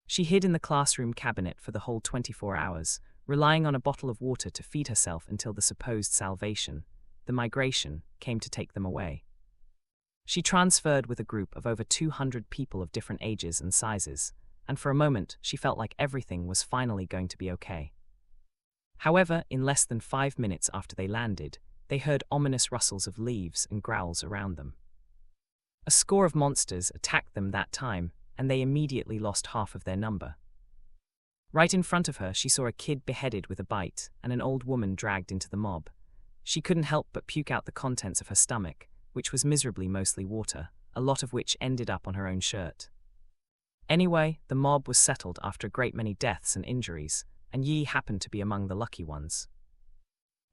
She hid in the classroom cabinet for the whole 24 hours, relying on a bottle of water to feed herself until the supposed salvation, the migration, came to take them away. She transferred with a group of over 200 people of different ages and sizes, and for a moment she felt like everything was finally going to be okay. However, in less than 5 minutes after they landed, they heard ominous rustles of leaves and growls around them. A score of monsters attacked them that time, and they immediately lost half of their number. Right in front of her, she saw a kid beheaded with a bite and an old woman dragged into the mob. She couldn't help but puke out the contents of her stomach, which was miserably mostly water, a lot of which ended up on her own shirt. Anyway, the mob was settled after a great many deaths and injuries, and Yi happened to be among the lucky ones.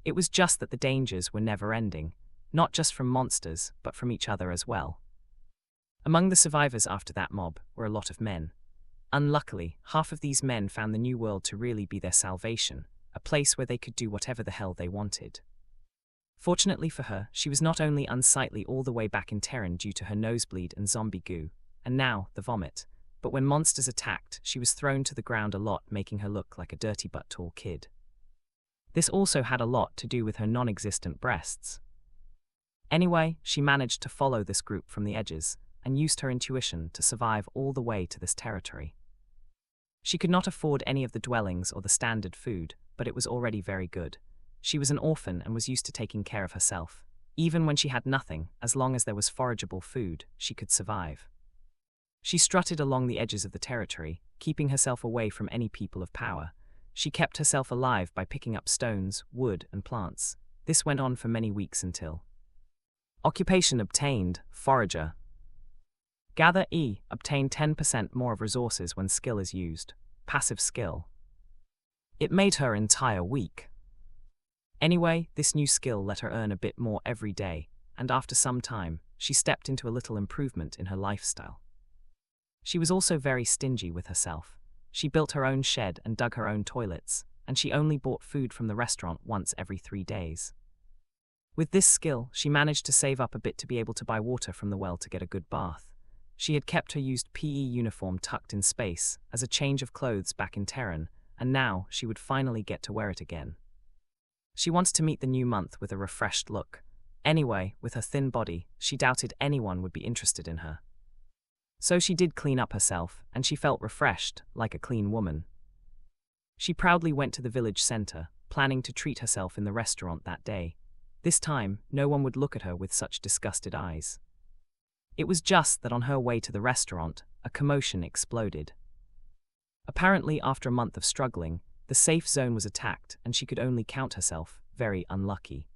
It was just that the dangers were never-ending, not just from monsters, but from each other as well. Among the survivors after that mob were a lot of men. Unluckily, half of these men found the new world to really be their salvation, a place where they could do whatever the hell they wanted. Fortunately for her, she was not only unsightly all the way back in Terran due to her nosebleed and zombie goo, and now the vomit, but when monsters attacked, she was thrown to the ground a lot, making her look like a dirty but tall kid. This also had a lot to do with her non-existent breasts. Anyway, she managed to follow this group from the edges, and used her intuition to survive all the way to this territory. She could not afford any of the dwellings or the standard food, but it was already very good. She was an orphan and was used to taking care of herself. Even when she had nothing, as long as there was forageable food, she could survive. She strutted along the edges of the territory, keeping herself away from any people of power. She kept herself alive by picking up stones, wood, and plants. This went on for many weeks until occupation obtained, forager. Gather E, obtain 10% more of resources when skill is used. Passive skill. It made her entire week. Anyway, this new skill let her earn a bit more every day, and after some time, she stepped into a little improvement in her lifestyle. She was also very stingy with herself. She built her own shed and dug her own toilets, and she only bought food from the restaurant once every 3 days. With this skill, she managed to save up a bit to be able to buy water from the well to get a good bath. She had kept her used PE uniform tucked in space as a change of clothes back in Terran, and now she would finally get to wear it again. She wanted to meet the new month with a refreshed look. Anyway, with her thin body, she doubted anyone would be interested in her. So she did clean up herself, and she felt refreshed, like a clean woman. She proudly went to the village center, planning to treat herself in the restaurant that day. This time, no one would look at her with such disgusted eyes. It was just that on her way to the restaurant, a commotion exploded. Apparently, after a month of struggling, the safe zone was attacked and she could only count herself very unlucky.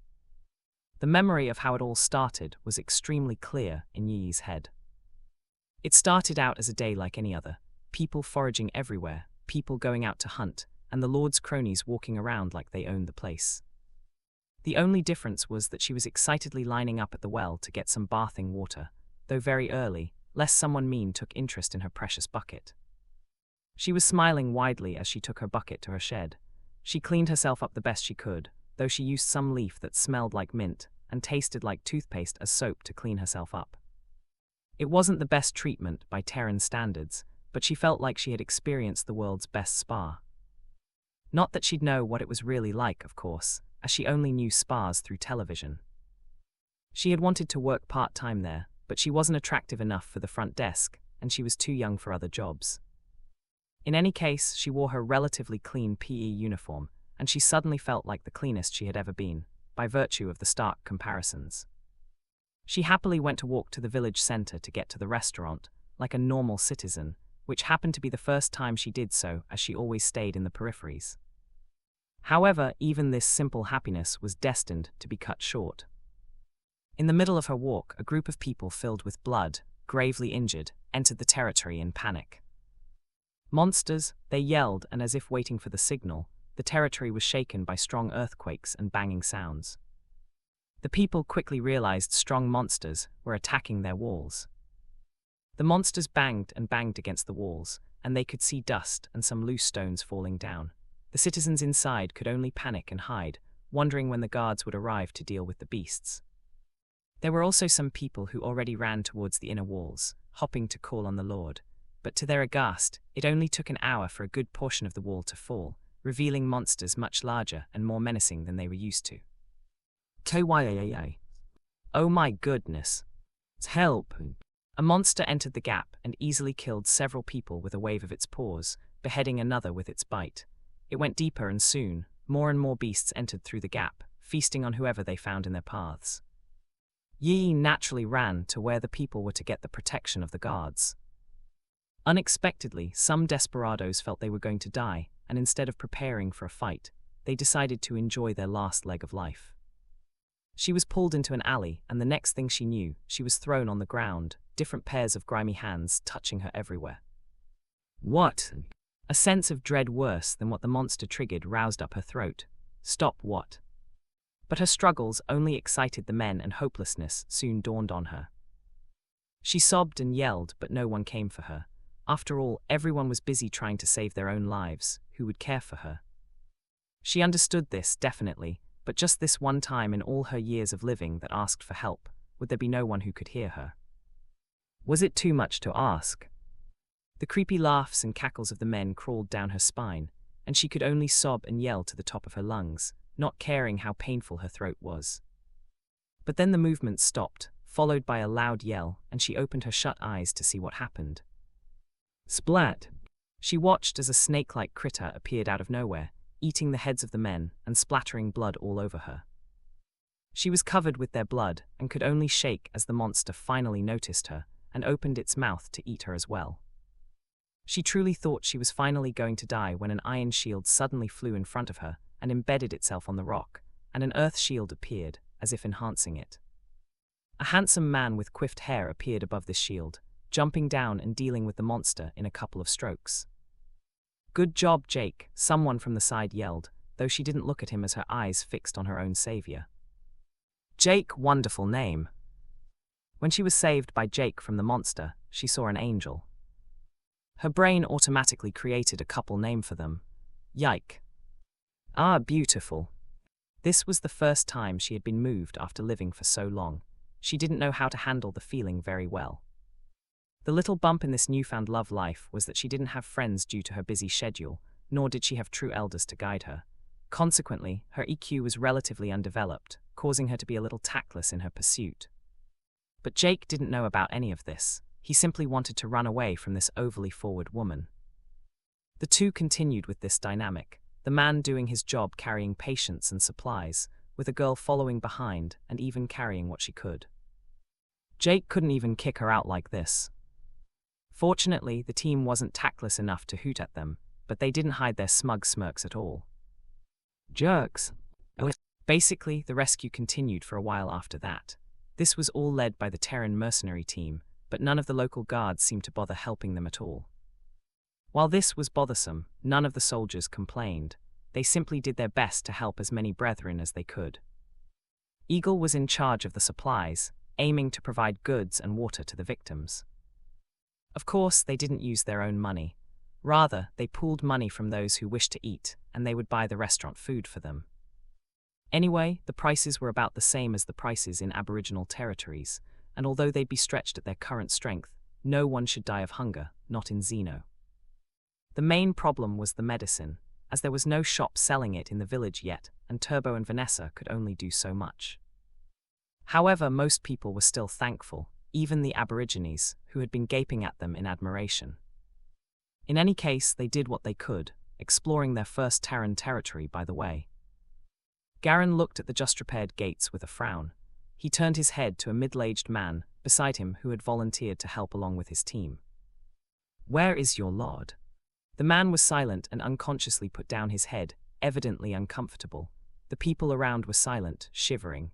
The memory of how it all started was extremely clear in Yi's head. It started out as a day like any other, people foraging everywhere, people going out to hunt, and the Lord's cronies walking around like they owned the place. The only difference was that she was excitedly lining up at the well to get some bathing water, though very early, lest someone mean took interest in her precious bucket. She was smiling widely as she took her bucket to her shed. She cleaned herself up the best she could, though she used some leaf that smelled like mint and tasted like toothpaste as soap to clean herself up. It wasn't the best treatment by Terran standards, but she felt like she had experienced the world's best spa. Not that she'd know what it was really like, of course, as she only knew spas through television. She had wanted to work part-time there, but she wasn't attractive enough for the front desk, and she was too young for other jobs. In any case, she wore her relatively clean PE uniform, and she suddenly felt like the cleanest she had ever been, by virtue of the stark comparisons. She happily went to walk to the village center to get to the restaurant, like a normal citizen, which happened to be the first time she did so, as she always stayed in the peripheries. However, even this simple happiness was destined to be cut short. In the middle of her walk, a group of people filled with blood, gravely injured, entered the territory in panic. Monsters, they yelled, and as if waiting for the signal, the territory was shaken by strong earthquakes and banging sounds. The people quickly realized strong monsters were attacking their walls. The monsters banged and banged against the walls, and they could see dust and some loose stones falling down. The citizens inside could only panic and hide, wondering when the guards would arrive to deal with the beasts. There were also some people who already ran towards the inner walls, hopping to call on the Lord, but to their aghast, it only took an hour for a good portion of the wall to fall, revealing monsters much larger and more menacing than they were used to. Oh my goodness. Help! A monster entered the gap and easily killed several people with a wave of its paws, beheading another with its bite. It went deeper, and soon, more and more beasts entered through the gap, feasting on whoever they found in their paths. Yi naturally ran to where the people were to get the protection of the guards. Unexpectedly, some desperados felt they were going to die, and instead of preparing for a fight, they decided to enjoy their last leg of life. She was pulled into an alley, and the next thing she knew, she was thrown on the ground, different pairs of grimy hands touching her everywhere. What? A sense of dread worse than what the monster triggered roused up her throat. Stop what? But her struggles only excited the men, and hopelessness soon dawned on her. She sobbed and yelled, but no one came for her. After all, everyone was busy trying to save their own lives. Who would care for her? She understood this, definitely, but just this one time in all her years of living that asked for help, would there be no one who could hear her? Was it too much to ask? The creepy laughs and cackles of the men crawled down her spine, and she could only sob and yell to the top of her lungs, not caring how painful her throat was. But then the movement stopped, followed by a loud yell, and she opened her shut eyes to see what happened. Splat! She watched as a snake-like critter appeared out of nowhere, eating the heads of the men and splattering blood all over her. She was covered with their blood and could only shake as the monster finally noticed her and opened its mouth to eat her as well. She truly thought she was finally going to die when an iron shield suddenly flew in front of her and embedded itself on the rock, and an earth shield appeared, as if enhancing it. A handsome man with coiffed hair appeared above this shield, jumping down and dealing with the monster in a couple of strokes. Good job, Jake, someone from the side yelled, though she didn't look at him as her eyes fixed on her own savior. Jake, wonderful name. When she was saved by Jake from the monster, she saw an angel. Her brain automatically created a couple name for them. Yike. Ah, beautiful. This was the first time she had been moved after living for so long. She didn't know how to handle the feeling very well. The little bump in this newfound love life was that she didn't have friends due to her busy schedule, nor did she have true elders to guide her. Consequently, her EQ was relatively undeveloped, causing her to be a little tactless in her pursuit. But Jake didn't know about any of this. He simply wanted to run away from this overly forward woman. The two continued with this dynamic, the man doing his job carrying patience and supplies, with a girl following behind and even carrying what she could. Jake couldn't even kick her out like this. Fortunately, the team wasn't tactless enough to hoot at them, but they didn't hide their smug smirks at all. Jerks. Basically, the rescue continued for a while after that. This was all led by the Terran mercenary team, but none of the local guards seemed to bother helping them at all. While this was bothersome, none of the soldiers complained. They simply did their best to help as many brethren as they could. Eagle was in charge of the supplies, aiming to provide goods and water to the victims. Of course, they didn't use their own money. Rather, they pooled money from those who wished to eat, and they would buy the restaurant food for them. Anyway, the prices were about the same as the prices in Aboriginal territories, and although they'd be stretched at their current strength, no one should die of hunger, not in Xeno. The main problem was the medicine, as there was no shop selling it in the village yet, and Turbo and Vanessa could only do so much. However, most people were still thankful, even the Aborigines, who had been gaping at them in admiration. In any case, they did what they could, exploring their first Terran territory by the way. Garen looked at the just-repaired gates with a frown. He turned his head to a middle-aged man beside him who had volunteered to help along with his team. "Where is your lord?" The man was silent and unconsciously put down his head, evidently uncomfortable. The people around were silent, shivering.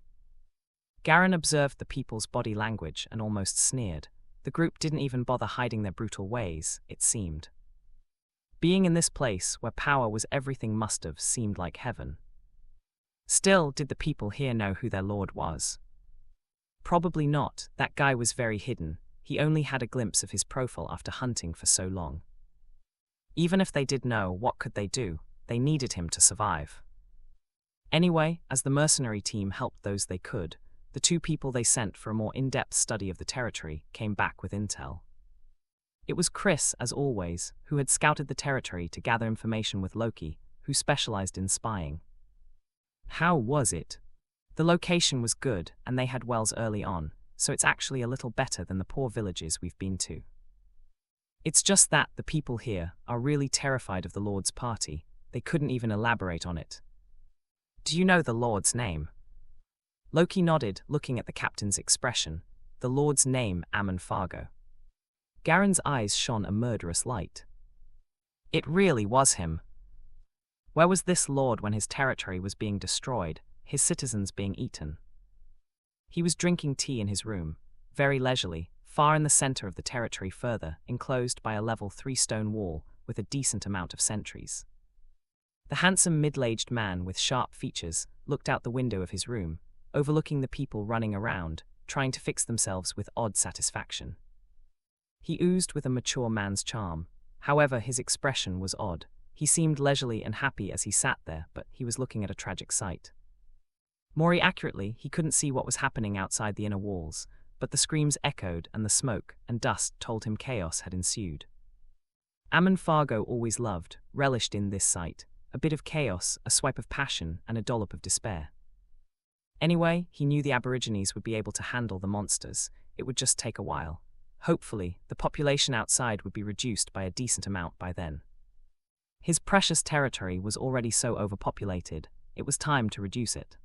Garen observed the people's body language and almost sneered. The group didn't even bother hiding their brutal ways, it seemed. Being in this place, where power was everything must have seemed like heaven. Still, did the people here know who their lord was? Probably not. That guy was very hidden. He only had a glimpse of his profile after hunting for so long. Even if they did know, what could they do? They needed him to survive. Anyway, as the mercenary team helped those they could, the two people they sent for a more in-depth study of the territory came back with intel. It was Chris, as always, who had scouted the territory to gather information with Loki, who specialized in spying. How was it? The location was good, and they had wells early on, so it's actually a little better than the poor villages we've been to. It's just that the people here are really terrified of the Lord's party. They couldn't even elaborate on it. Do you know the Lord's name? Loki nodded, looking at the captain's expression. The Lord's name, Ammon Fargo. Garen's eyes shone a murderous light. It really was him. Where was this lord when his territory was being destroyed, his citizens being eaten? He was drinking tea in his room, very leisurely, far in the center of the territory, further enclosed by a level 3 stone wall with a decent amount of sentries. The handsome middle-aged man with sharp features looked out the window of his room, overlooking the people running around, trying to fix themselves with odd satisfaction. He oozed with a mature man's charm. However, his expression was odd. He seemed leisurely and happy as he sat there, but he was looking at a tragic sight. More accurately, he couldn't see what was happening outside the inner walls, but the screams echoed and the smoke and dust told him chaos had ensued. Ammon Fargo always loved, relished in this sight, a bit of chaos, a swipe of passion, and a dollop of despair. Anyway, he knew the Aborigines would be able to handle the monsters. It would just take a while. Hopefully, the population outside would be reduced by a decent amount by then. His precious territory was already so overpopulated, it was time to reduce it.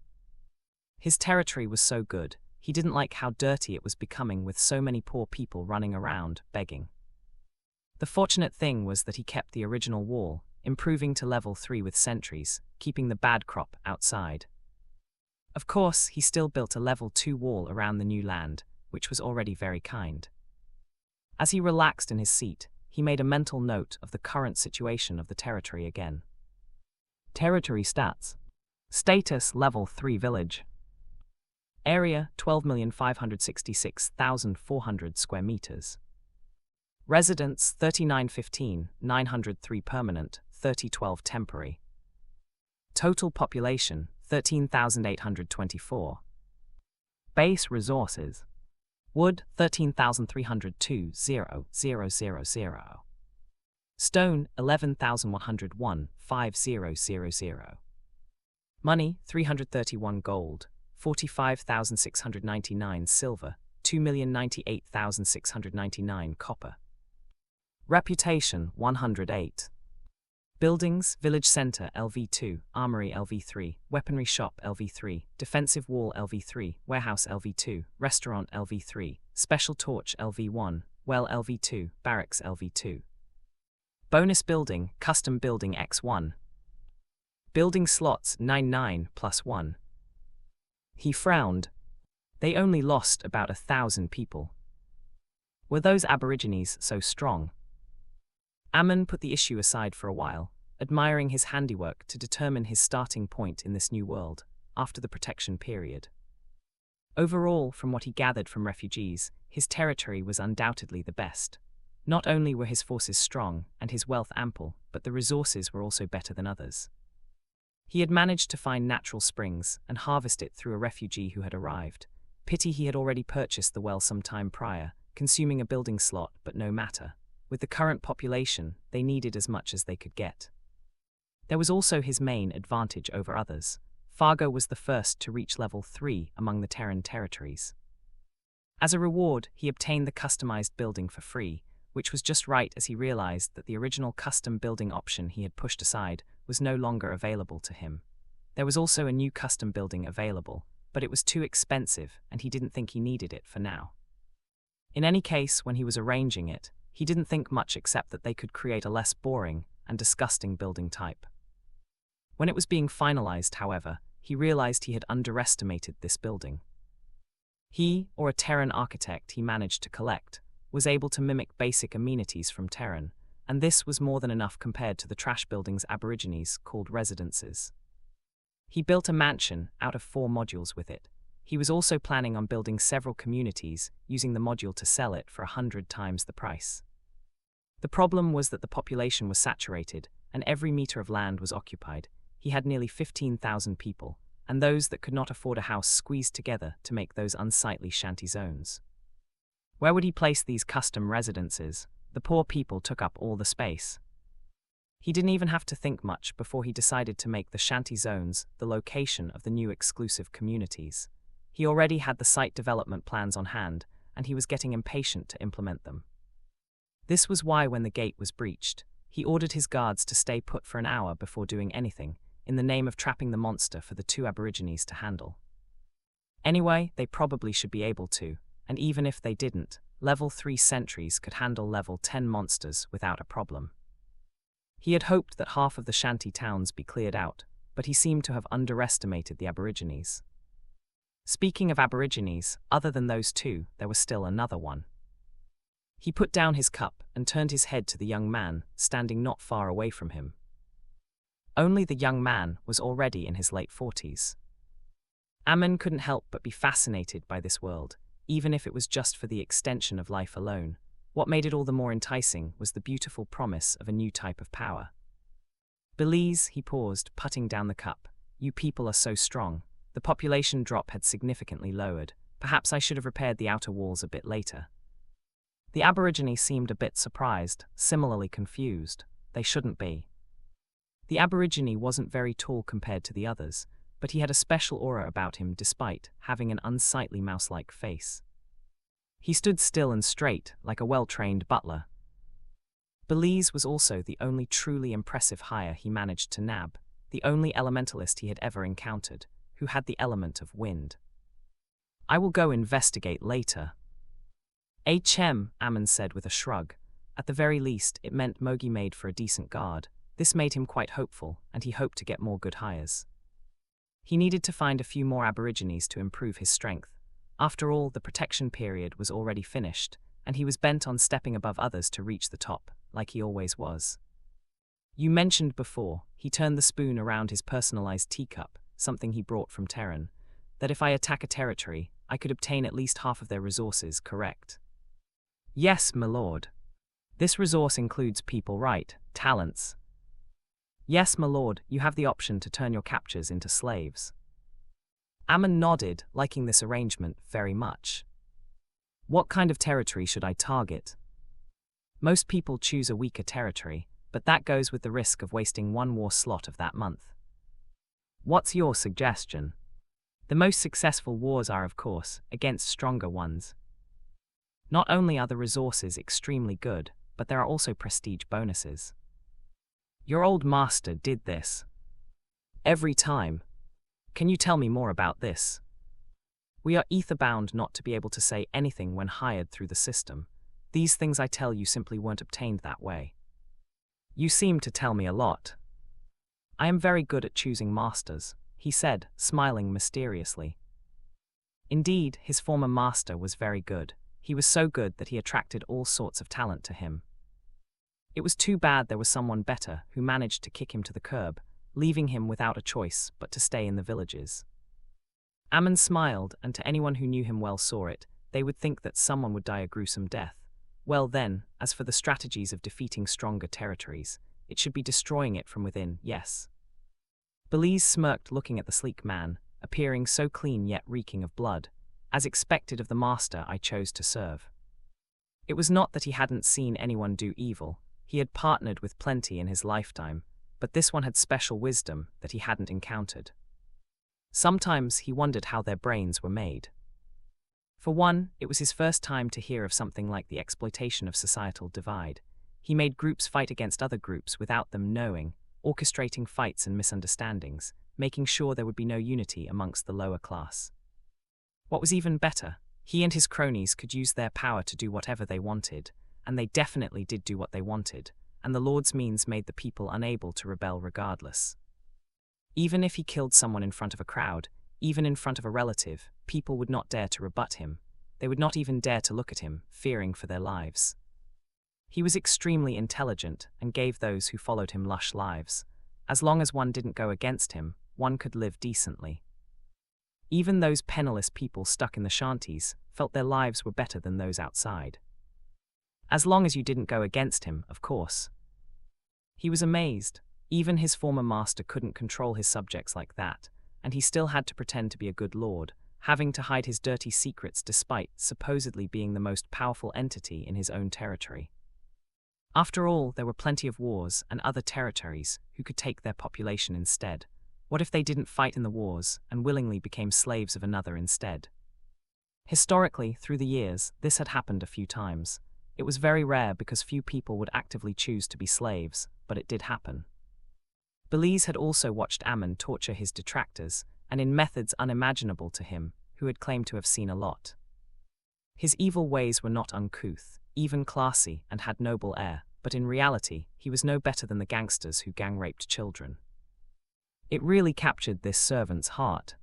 His territory was so good, he didn't like how dirty it was becoming with so many poor people running around, begging. The fortunate thing was that he kept the original wall, improving to level 3 with sentries, keeping the bad crop outside. Of course, he still built a level 2 wall around the new land, which was already very kind. As he relaxed in his seat, he made a mental note of the current situation of the territory again. Territory stats. Status level 3 village. Area 12,566,400 square meters. Residents 3915, 903 permanent, 3012 temporary. Total population 13,824. Base resources. Wood 13,302, 0,000. Stone 11,101, 5,000. Money 331 gold, 45,699 silver, 2,098,699 copper. Reputation 108. Buildings, Village Center LV2, Armory LV3, Weaponry Shop LV3, Defensive Wall LV3, Warehouse LV2, Restaurant LV3, Special Torch LV1, Well LV2, Barracks LV2. Bonus Building, Custom Building X1. Building Slots 99 plus 1. He frowned. They only lost about 1,000 people. Were those Aborigines so strong? Ammon put the issue aside for a while, admiring his handiwork to determine his starting point in this new world, after the protection period. Overall, from what he gathered from refugees, his territory was undoubtedly the best. Not only were his forces strong and his wealth ample, but the resources were also better than others. He had managed to find natural springs and harvest it through a refugee who had arrived. Pity he had already purchased the well some time prior, consuming a building slot, but no matter. With the current population, they needed as much as they could get. There was also his main advantage over others. Fargo was the first to reach level 3 among the Terran territories. As a reward, he obtained the customized building for free, which was just right as he realized that the original custom building option he had pushed aside was no longer available to him. There was also a new custom building available, but it was too expensive and he didn't think he needed it for now. In any case, when he was arranging it, he didn't think much except that they could create a less boring and disgusting building type. When it was being finalized, however, he realized he had underestimated this building. He, or a Terran architect he managed to collect, was able to mimic basic amenities from Terran, and this was more than enough compared to the trash buildings Aborigines called residences. He built a mansion out of 4 modules with it. He was also planning on building several communities, using the module to sell it for 100 times the price. The problem was that the population was saturated, and every meter of land was occupied. He had nearly 15,000 people, and those that could not afford a house squeezed together to make those unsightly shanty zones. Where would he place these custom residences? The poor people took up all the space. He didn't even have to think much before he decided to make the shanty zones the location of the new exclusive communities. He already had the site development plans on hand, and he was getting impatient to implement them. This was why when the gate was breached, he ordered his guards to stay put for an hour before doing anything, in the name of trapping the monster for the 2 Aborigines to handle. Anyway, they probably should be able to, and even if they didn't, level 3 sentries could handle level 10 monsters without a problem. He had hoped that half of the shanty towns be cleared out, but he seemed to have underestimated the Aborigines. Speaking of Aborigines, other than those two, there was still another one. He put down his cup and turned his head to the young man, standing not far away from him. Only the young man was already in his late 40s. Ammon couldn't help but be fascinated by this world, even if it was just for the extension of life alone. What made it all the more enticing was the beautiful promise of a new type of power. Belize, he paused, putting down the cup. You people are so strong. The population drop had significantly lowered. Perhaps I should have repaired the outer walls a bit later. The Aborigine seemed a bit surprised, similarly confused. They shouldn't be. The Aborigine wasn't very tall compared to the others, but he had a special aura about him despite having an unsightly mouse-like face. He stood still and straight, like a well-trained butler. Belize was also the only truly impressive hire he managed to nab, the only elementalist he had ever encountered, who had the element of wind. I will go investigate later. Chem, Ammon said with a shrug. At the very least, it meant Mogi made for a decent guard. This made him quite hopeful, and he hoped to get more good hires. He needed to find a few more Aborigines to improve his strength. After all, the protection period was already finished, and he was bent on stepping above others to reach the top, like he always was. You mentioned before, he turned the spoon around his personalized teacup, something he brought from Terran, that if I attack a territory, I could obtain at least half of their resources, correct? Yes, my lord. This resource includes people, right? Talents. Yes, my lord, you have the option to turn your captures into slaves. Ammon nodded, liking this arrangement very much. What kind of territory should I target? Most people choose a weaker territory, but that goes with the risk of wasting one war slot of that month. What's your suggestion? The most successful wars are, of course, against stronger ones. Not only are the resources extremely good, but there are also prestige bonuses. Your old master did this. Every time. Can you tell me more about this? We are ether-bound not to be able to say anything when hired through the system. These things I tell you simply weren't obtained that way. You seem to tell me a lot. I am very good at choosing masters, he said, smiling mysteriously. Indeed, his former master was very good. He was so good that he attracted all sorts of talent to him. It was too bad there was someone better who managed to kick him to the curb, leaving him without a choice but to stay in the villages. Ammon smiled, and to anyone who knew him well saw it, they would think that someone would die a gruesome death. Well then, as for the strategies of defeating stronger territories, it should be destroying it from within, yes. Belize smirked, looking at the sleek man, appearing so clean yet reeking of blood, as expected of the master I chose to serve. It was not that he hadn't seen anyone do evil. He had partnered with plenty in his lifetime, but this one had special wisdom that he hadn't encountered. Sometimes he wondered how their brains were made. For one, it was his first time to hear of something like the exploitation of societal divide. He made groups fight against other groups without them knowing, orchestrating fights and misunderstandings, making sure there would be no unity amongst the lower class. What was even better, he and his cronies could use their power to do whatever they wanted, and they definitely did do what they wanted, and the Lord's means made the people unable to rebel regardless. Even if he killed someone in front of a crowd, even in front of a relative, people would not dare to rebut him. They would not even dare to look at him, fearing for their lives. He was extremely intelligent and gave those who followed him lush lives. As long as one didn't go against him, one could live decently. Even those penniless people stuck in the shanties felt their lives were better than those outside. As long as you didn't go against him, of course. He was amazed. Even his former master couldn't control his subjects like that, and he still had to pretend to be a good lord, having to hide his dirty secrets despite supposedly being the most powerful entity in his own territory. After all, there were plenty of wars and other territories who could take their population instead. What if they didn't fight in the wars and willingly became slaves of another instead? Historically, through the years, this had happened a few times. It was very rare because few people would actively choose to be slaves, but it did happen. Belize had also watched Ammon torture his detractors, and in methods unimaginable to him, who had claimed to have seen a lot. His evil ways were not uncouth, even classy, and had noble air, but in reality, he was no better than the gangsters who gang-raped children. It really captured this servant's heart.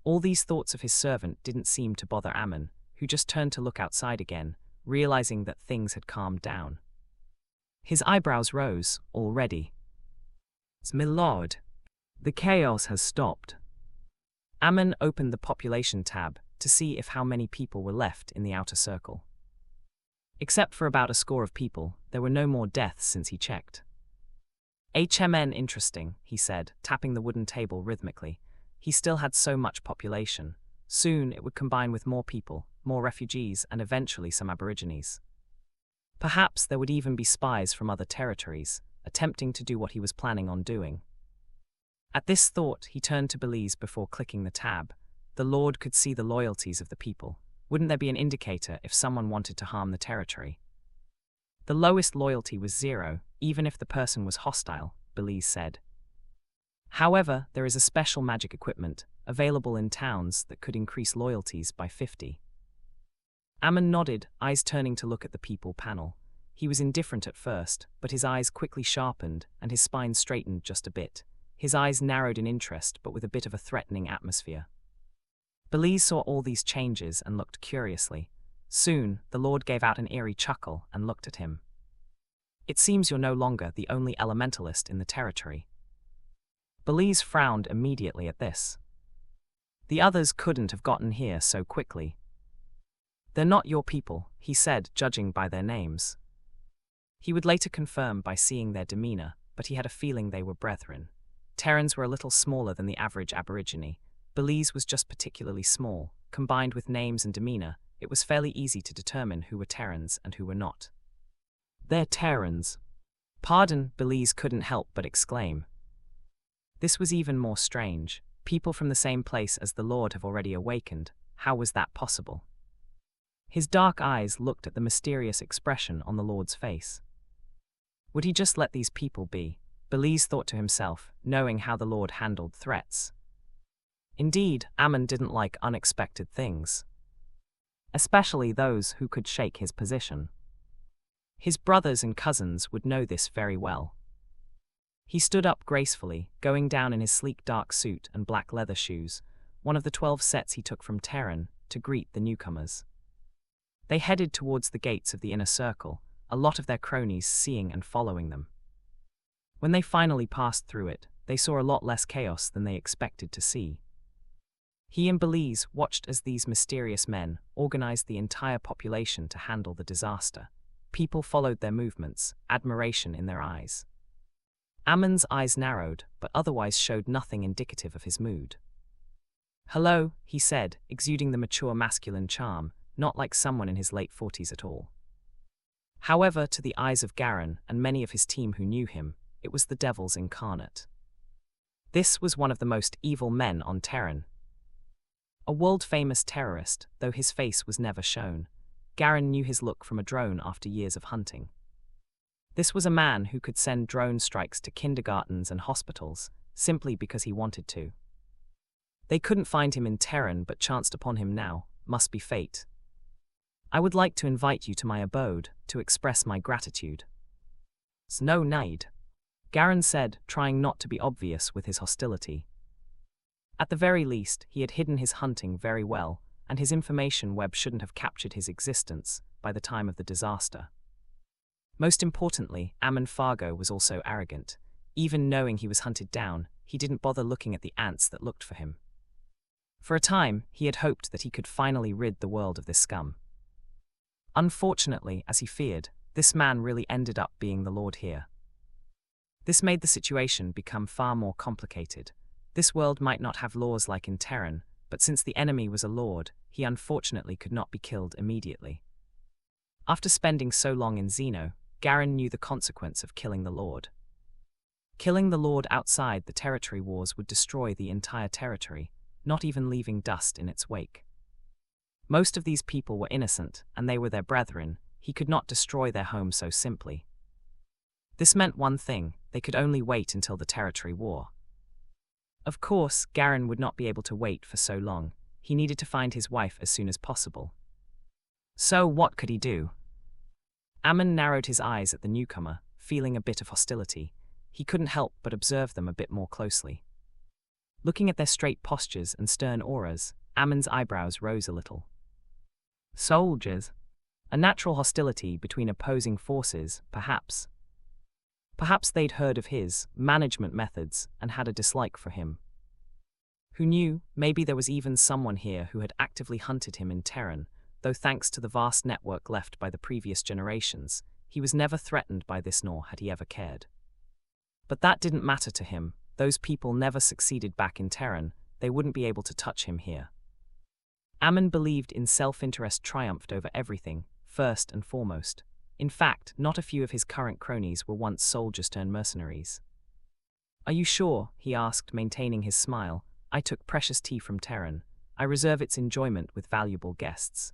All these thoughts of his servant didn't seem to bother Ammon, who just turned to look outside again, realizing that things had calmed down. His eyebrows rose, already. "My lord, the chaos has stopped." Ammon opened the population tab to see how many people were left in the outer circle. Except for about a score of people, there were no more deaths since he checked. "HMN interesting," he said, tapping the wooden table rhythmically. He still had so much population. Soon it would combine with more people, more refugees, and eventually some aborigines. Perhaps there would even be spies from other territories, attempting to do what he was planning on doing. At this thought, he turned to Belize before clicking the tab. The Lord could see the loyalties of the people. Wouldn't there be an indicator if someone wanted to harm the territory? The lowest loyalty was 0, even if the person was hostile, Belize said. However, there is a special magic equipment available in towns that could increase loyalties by 50. Ammon nodded, eyes turning to look at the people panel. He was indifferent at first, but his eyes quickly sharpened and his spine straightened just a bit. His eyes narrowed in interest, but with a bit of a threatening atmosphere. Belize saw all these changes and looked curiously. Soon, the Lord gave out an eerie chuckle and looked at him. "It seems you're no longer the only elementalist in the territory." Belize frowned immediately at this. "The others couldn't have gotten here so quickly." "They're not your people," he said, judging by their names. He would later confirm by seeing their demeanor, but he had a feeling they were brethren. Terrans were a little smaller than the average aborigine. Belize was just particularly small. Combined with names and demeanor, it was fairly easy to determine who were Terrans and who were not. "They're Terrans." "Pardon," Belize couldn't help but exclaim. This was even more strange. People from the same place as the Lord have already awakened. How was that possible? His dark eyes looked at the mysterious expression on the Lord's face. Would he just let these people be? Belize thought to himself, knowing how the Lord handled threats. Indeed, Ammon didn't like unexpected things, especially those who could shake his position. His brothers and cousins would know this very well. He stood up gracefully, going down in his sleek dark suit and black leather shoes, one of the 12 sets he took from Terran, to greet the newcomers. They headed towards the gates of the inner circle, a lot of their cronies seeing and following them. When they finally passed through it, they saw a lot less chaos than they expected to see. He and Belize watched as these mysterious men organized the entire population to handle the disaster. People followed their movements, admiration in their eyes. Ammon's eyes narrowed, but otherwise showed nothing indicative of his mood. "Hello," he said, exuding the mature masculine charm, not like someone in his late 40s at all. However, to the eyes of Garen and many of his team who knew him, it was the devil's incarnate. This was one of the most evil men on Terran. A world-famous terrorist, though his face was never shown. Garen knew his look from a drone after years of hunting. This was a man who could send drone strikes to kindergartens and hospitals, simply because he wanted to. They couldn't find him in Terran but chanced upon him now. Must be fate. "I would like to invite you to my abode, to express my gratitude." "No need," Garen said, trying not to be obvious with his hostility. At the very least, he had hidden his hunting very well, and his information web shouldn't have captured his existence by the time of the disaster. Most importantly, Ammon Fargo was also arrogant. Even knowing he was hunted down, he didn't bother looking at the ants that looked for him. For a time, he had hoped that he could finally rid the world of this scum. Unfortunately, as he feared, this man really ended up being the Lord here. This made the situation become far more complicated. This world might not have laws like in Terran, but since the enemy was a lord, he unfortunately could not be killed immediately. After spending so long in Xeno, Garen knew the consequence of killing the Lord. Killing the Lord outside the territory wars would destroy the entire territory, not even leaving dust in its wake. Most of these people were innocent, and they were their brethren. He could not destroy their home so simply. This meant one thing: they could only wait until the territory war. Of course, Garen would not be able to wait for so long. He needed to find his wife as soon as possible. So what could he do? Ammon narrowed his eyes at the newcomer, feeling a bit of hostility. He couldn't help but observe them a bit more closely. Looking at their straight postures and stern auras, Ammon's eyebrows rose a little. Soldiers? A natural hostility between opposing forces, perhaps. Perhaps they'd heard of his management methods and had a dislike for him. Who knew, maybe there was even someone here who had actively hunted him in Terran, though thanks to the vast network left by the previous generations, he was never threatened by this nor had he ever cared. But that didn't matter to him. Those people never succeeded back in Terran, they wouldn't be able to touch him here. Ammon believed in self-interest triumphed over everything, first and foremost. In fact, not a few of his current cronies were once soldiers turned mercenaries. Are you sure? He asked, maintaining his smile. I took precious tea from Terran. I reserve its enjoyment with valuable guests.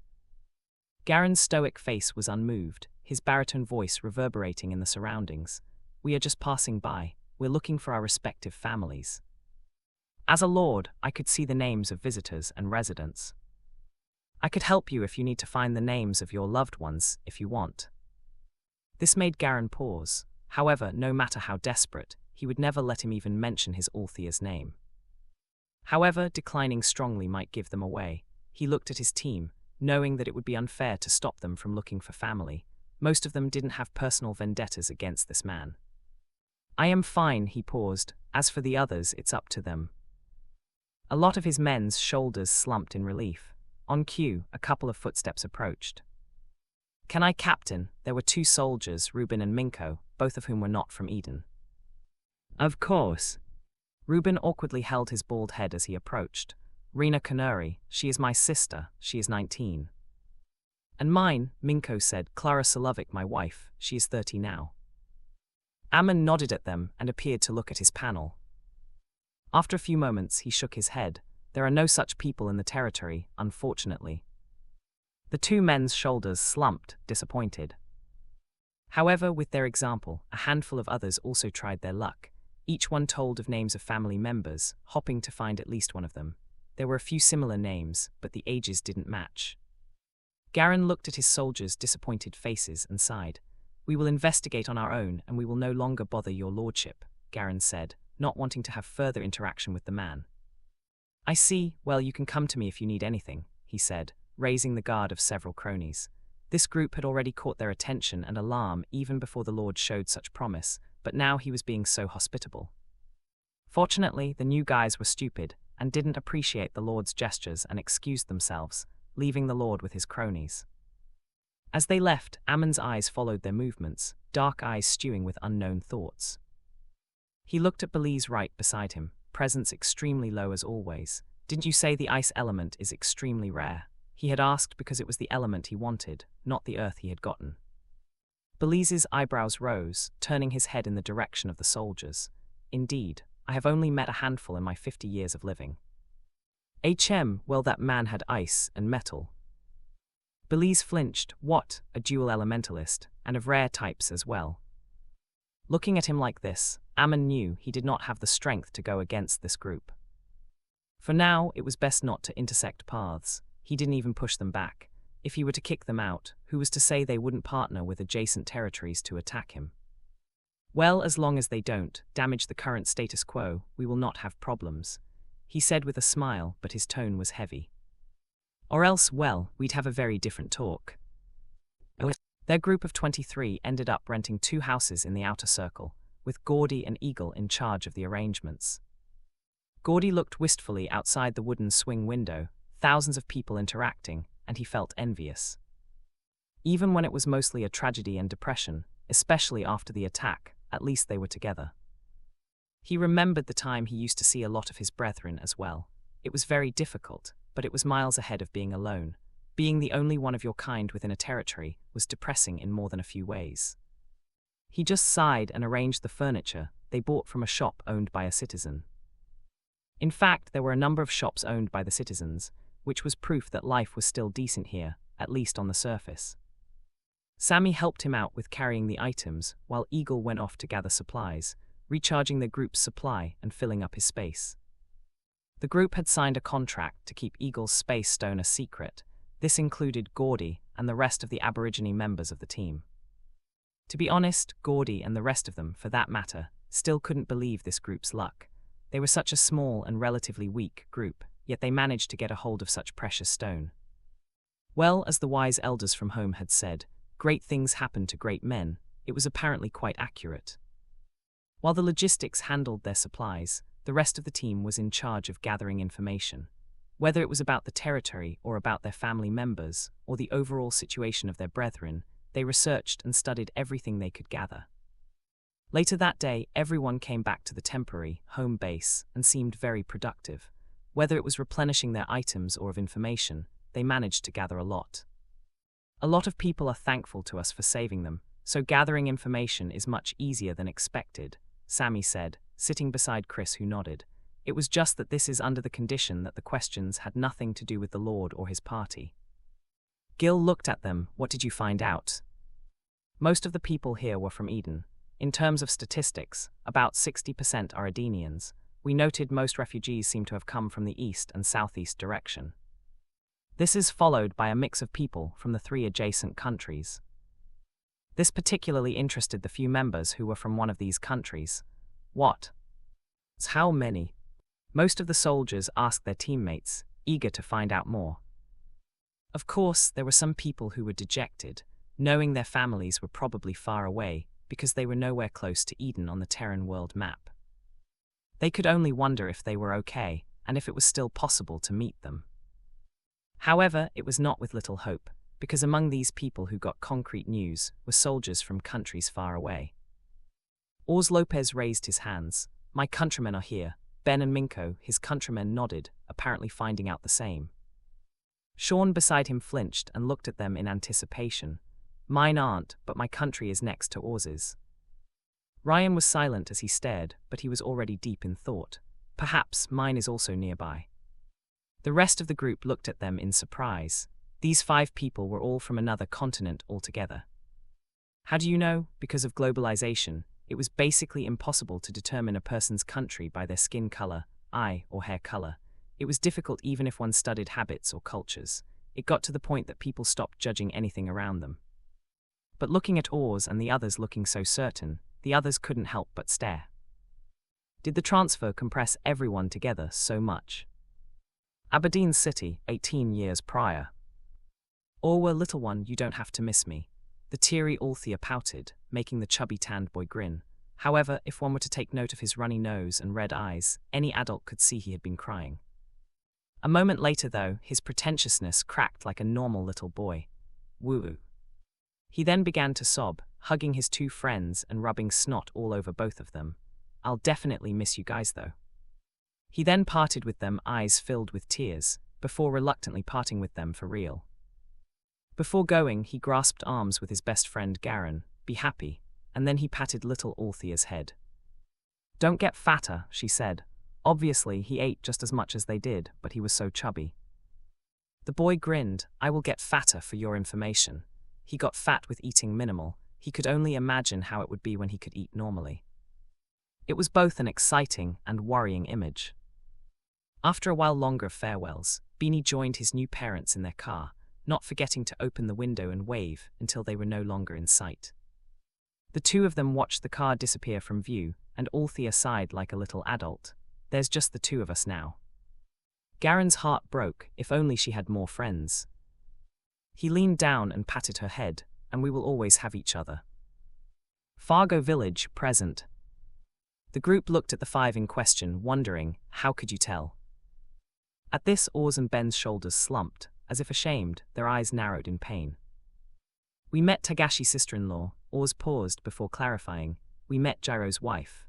Garen's stoic face was unmoved, his baritone voice reverberating in the surroundings. We are just passing by. We're looking for our respective families. As a lord, I could see the names of visitors and residents. I could help you if you need to find the names of your loved ones, if you want. This made Garen pause. However, no matter how desperate, he would never let him even mention his Althea's name. However, declining strongly might give them away. He looked at his team, knowing that it would be unfair to stop them from looking for family. Most of them didn't have personal vendettas against this man. I am fine, he paused. As for the others, it's up to them. A lot of his men's shoulders slumped in relief. On cue, a couple of footsteps approached. Can I, Captain? There were 2 soldiers, Reuben and Minko, both of whom were not from Eden. Of course. Reuben awkwardly held his bald head as he approached. Rena Kanuri, she is my sister, she is 19. And mine, Minko said, Clara Solovic, my wife, she is 30 now. Ammon nodded at them and appeared to look at his panel. After a few moments, he shook his head. There are no such people in the territory, unfortunately. The 2 men's shoulders slumped, disappointed. However, with their example, a handful of others also tried their luck. Each one told of names of family members, hoping to find at least one of them. There were a few similar names, but the ages didn't match. Garen looked at his soldiers' disappointed faces and sighed. We will investigate on our own, and we will no longer bother your lordship, Garen said, not wanting to have further interaction with the man. I see. Well, you can come to me if you need anything, he said, raising the guard of several cronies. This group had already caught their attention and alarm even before the lord showed such promise, but now he was being so hospitable. Fortunately, the new guys were stupid and didn't appreciate the lord's gestures and excused themselves, leaving the lord with his cronies. As they left, Ammon's eyes followed their movements, dark eyes stewing with unknown thoughts. He looked at Belize right beside him, presence extremely low as always. Didn't you say the ice element is extremely rare? He had asked because it was the element he wanted, not the earth he had gotten. Belize's eyebrows rose, turning his head in the direction of the soldiers. Indeed, I have only met a handful in my 50 years of living. Well, that man had ice and metal. Belize flinched. What? A dual elementalist, and of rare types as well. Looking at him like this, Ammon knew he did not have the strength to go against this group. For now, it was best not to intersect paths. He didn't even push them back. If he were to kick them out, who was to say they wouldn't partner with adjacent territories to attack him? Well, as long as they don't damage the current status quo, we will not have problems, he said with a smile, but his tone was heavy. Or else, well, we'd have a very different talk. Their group of 23 ended up renting 2 houses in the outer circle, with Gordy and Eagle in charge of the arrangements. Gordy looked wistfully outside the wooden swing window, thousands of people interacting, and he felt envious. Even when it was mostly a tragedy and depression, especially after the attack, at least they were together. He remembered the time he used to see a lot of his brethren as well. It was very difficult, but it was miles ahead of being alone. Being the only one of your kind within a territory was depressing in more than a few ways. He just sighed and arranged the furniture they bought from a shop owned by a citizen. In fact, there were a number of shops owned by the citizens, which was proof that life was still decent here, at least on the surface. Sammy helped him out with carrying the items, while Eagle went off to gather supplies, recharging the group's supply and filling up his space. The group had signed a contract to keep Eagle's space stone a secret. This included Gordy and the rest of the Aborigine members of the team. To be honest, Gordy and the rest of them, for that matter, still couldn't believe this group's luck. They were such a small and relatively weak group, yet they managed to get a hold of such precious stone. Well, as the wise elders from home had said, great things happen to great men. It was apparently quite accurate. While the logistics handled their supplies, the rest of the team was in charge of gathering information. Whether it was about the territory or about their family members or the overall situation of their brethren, they researched and studied everything they could gather. Later that day, everyone came back to the temporary home base and seemed very productive. Whether it was replenishing their items or of information, they managed to gather a lot. A lot of people are thankful to us for saving them, so gathering information is much easier than expected, Sammy said, sitting beside Chris, who nodded. It was just that this is under the condition that the questions had nothing to do with the Lord or his party. Gil looked at them. What did you find out? Most of the people here were from Eden. In terms of statistics, about 60% are Edenians. We noted most refugees seem to have come from the east and southeast direction. This is followed by a mix of people from the 3 adjacent countries. This particularly interested the few members who were from one of these countries. What? How many? Most of the soldiers asked their teammates, eager to find out more. Of course, there were some people who were dejected, knowing their families were probably far away because they were nowhere close to Eden on the Terran world map. They could only wonder if they were okay and if it was still possible to meet them. However, it was not with little hope, because among these people who got concrete news were soldiers from countries far away. Ors Lopez raised his hands. My countrymen are here. Ben and Minko, his countrymen, nodded, apparently finding out the same. Sean beside him flinched and looked at them in anticipation. Mine aren't, but my country is next to Ors's. Ryan was silent as he stared, but he was already deep in thought. Perhaps mine is also nearby. The rest of the group looked at them in surprise. These 5 people were all from another continent altogether. How do you know? Because of globalization, it was basically impossible to determine a person's country by their skin color, eye, or hair color. It was difficult even if one studied habits or cultures. It got to the point that people stopped judging anything around them. But looking at Ors and the others looking so certain, the others couldn't help but stare. Did the transfer compress everyone together so much? Aberdeen City, 18 years prior. Orwa, little one, you don't have to miss me. The teary Althea pouted, making the chubby tanned boy grin. However, if one were to take note of his runny nose and red eyes, any adult could see he had been crying. A moment later, though, his pretentiousness cracked like a normal little boy. Woo-oo. He then began to sob, hugging his 2 friends and rubbing snot all over both of them. I'll definitely miss you guys, though. He then parted with them, eyes filled with tears, before reluctantly parting with them for real. Before going, he grasped arms with his best friend Garen. Be happy, and then he patted little Althea's head. Don't get fatter, she said. Obviously, he ate just as much as they did, but he was so chubby. The boy grinned. I will get fatter for your information. He got fat with eating minimal. He could only imagine how it would be when he could eat normally. It was both an exciting and worrying image. After a while longer of farewells, Beanie joined his new parents in their car, not forgetting to open the window and wave until they were no longer in sight. The 2 of them watched the car disappear from view, and Althea sighed like a little adult. There's just the 2 of us now. Garen's heart broke. If only she had more friends. He leaned down and patted her head, and we will always have each other. Fargo Village, present. The group looked at the 5 in question, wondering, how could you tell? At this, Ors and Ben's shoulders slumped. As if ashamed, their eyes narrowed in pain. We met Tagashi's sister-in-law. Ors paused before clarifying. We met Gyro's wife.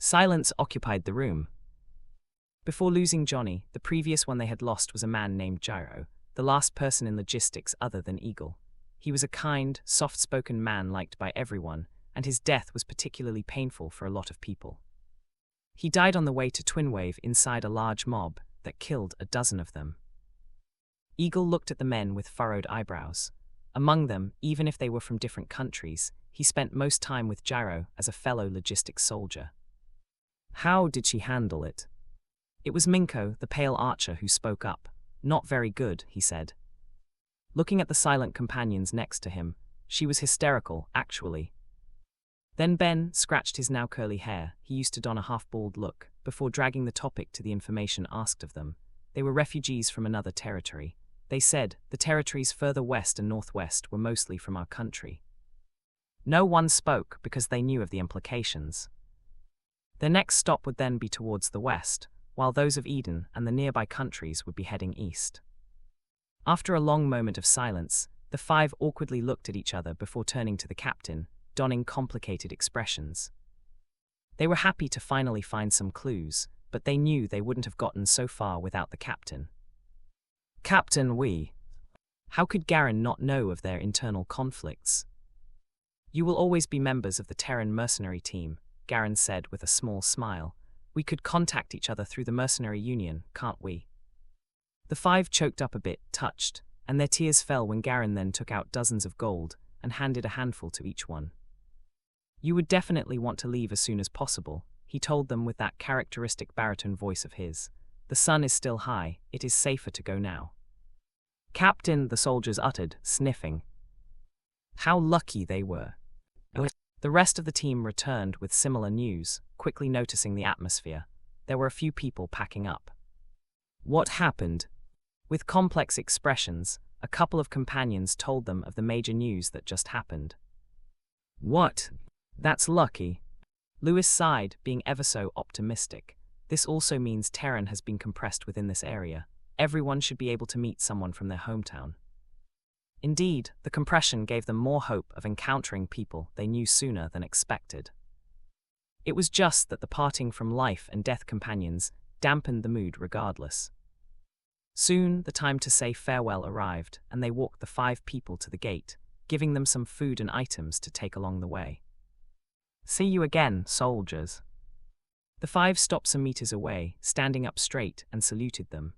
Silence occupied the room. Before losing Johnny, the previous one they had lost was a man named Gyro, the last person in logistics other than Eagle. He was a kind, soft-spoken man liked by everyone, and his death was particularly painful for a lot of people. He died on the way to Twinwave inside a large mob that killed a dozen of them. Eagle looked at the men with furrowed eyebrows. Among them, even if they were from different countries, he spent most time with Gyro as a fellow logistics soldier. How did she handle it? It was Minko, the pale archer, who spoke up. "Not very good," he said. Looking at the silent companions next to him, she was hysterical, actually. Then Ben scratched his now curly hair. He used to don a half-bald look, before dragging the topic to the information asked of them. They were refugees from another territory. They said the territories further west and northwest were mostly from our country. No one spoke because they knew of the implications. Their next stop would then be towards the west, while those of Eden and the nearby countries would be heading east. After a long moment of silence, the five awkwardly looked at each other before turning to the captain, donning complicated expressions. They were happy to finally find some clues, but they knew they wouldn't have gotten so far without the captain. "Captain, How could Garen not know of their internal conflicts?" "You will always be members of the Terran mercenary team," Garen said with a small smile. "We could contact each other through the mercenary union, can't we?" The five choked up a bit, touched, and their tears fell when Garen then took out dozens of gold and handed a handful to each one. "You would definitely want to leave as soon as possible," he told them with that characteristic baritone voice of his. "The sun is still high, it is safer to go now." "Captain," the soldiers uttered, sniffing. How lucky they were. The rest of the team returned with similar news, quickly noticing the atmosphere. There were a few people packing up. "What happened?" With complex expressions, a couple of companions told them of the major news that just happened. "What? That's lucky." Lewis sighed, being ever so optimistic. "This also means Terran has been compressed within this area. Everyone should be able to meet someone from their hometown." Indeed, the compression gave them more hope of encountering people they knew sooner than expected. It was just that the parting from life and death companions dampened the mood regardless. Soon, the time to say farewell arrived, and they walked the five people to the gate, giving them some food and items to take along the way. "See you again, soldiers." The five stopped some meters away, standing up straight, and saluted them.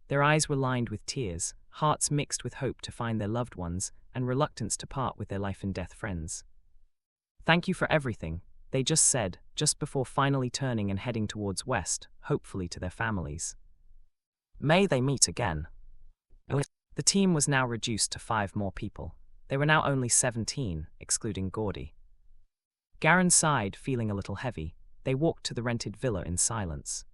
Their eyes were lined with tears, hearts mixed with hope to find their loved ones, and reluctance to part with their life-and-death friends. "Thank you for everything," they just said, just before finally turning and heading towards west, hopefully to their families. May they meet again. The team was now reduced to 5 more people. They were now only 17, excluding Gordy. Garen sighed, feeling a little heavy. They walked to the rented villa in silence.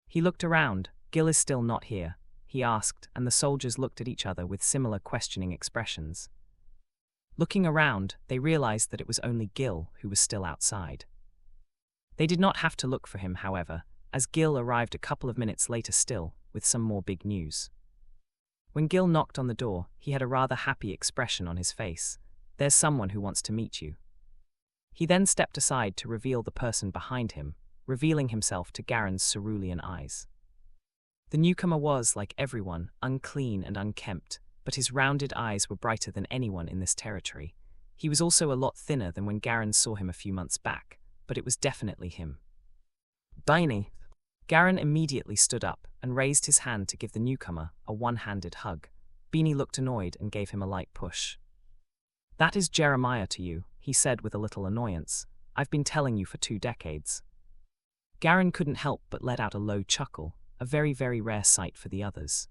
He looked around. "Gil is still not here?" he asked, and the soldiers looked at each other with similar questioning expressions. Looking around, they realized that it was only Gil who was still outside. They did not have to look for him, however, as Gil arrived a couple of minutes later still, with some more big news. When Gil knocked on the door, he had a rather happy expression on his face. "There's someone who wants to meet you." He then stepped aside to reveal the person behind him, revealing himself to Garen's cerulean eyes. The newcomer was, like everyone, unclean and unkempt, but his rounded eyes were brighter than anyone in this territory. He was also a lot thinner than when Garen saw him a few months back, but it was definitely him. "Beanie." Garen immediately stood up and raised his hand to give the newcomer a one-handed hug. Beanie looked annoyed and gave him a light push. "That is Jeremiah to you," he said with a little annoyance. "I've been telling you for 2 decades. Garen couldn't help but let out a low chuckle, a very, very rare sight for the others.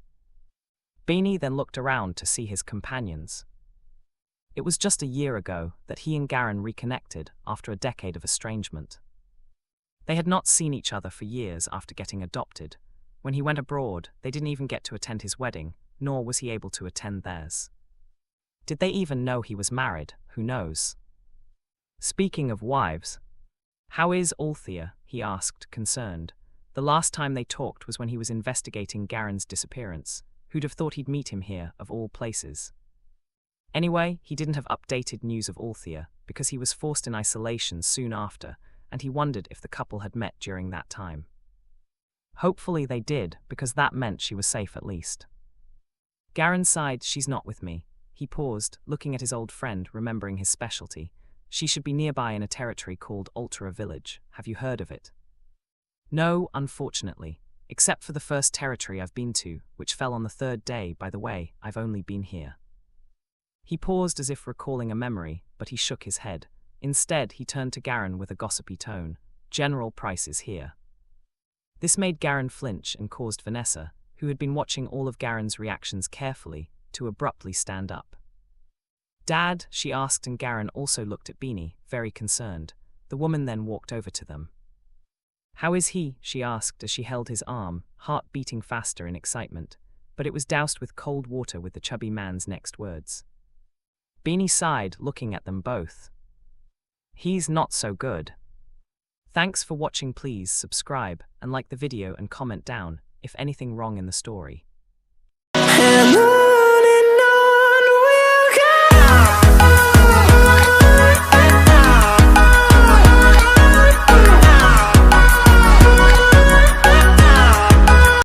Beanie then looked around to see his companions. It was just a year ago that he and Garen reconnected after a decade of estrangement. They had not seen each other for years after getting adopted. When he went abroad, they didn't even get to attend his wedding, nor was he able to attend theirs. Did they even know he was married? Who knows? Speaking of wives, "How is Althea?" he asked, concerned. The last time they talked was when he was investigating Garen's disappearance. Who'd have thought he'd meet him here, of all places? Anyway, he didn't have updated news of Althea, because he was forced in isolation soon after, and he wondered if the couple had met during that time. Hopefully they did, because that meant she was safe at least. Garen sighed. "She's not with me." He paused, looking at his old friend, remembering his specialty. "She should be nearby in a territory called Althea Village. Have you heard of it?" "No, unfortunately. Except for the first territory I've been to, which fell on the 3rd day. By the way, I've only been here." He paused as if recalling a memory, but he shook his head. Instead, he turned to Garen with a gossipy tone. "General Price is here." This made Garen flinch and caused Vanessa, who had been watching all of Garen's reactions carefully, to abruptly stand up. "Dad?" she asked, and Garen also looked at Beanie, very concerned. The woman then walked over to them. "How is he?" she asked as she held his arm, heart beating faster in excitement, but it was doused with cold water with the chubby man's next words. Beanie sighed, looking at them both. "He's not so good." Thanks for watching. Please subscribe and like the video and comment down if anything wrong in the story.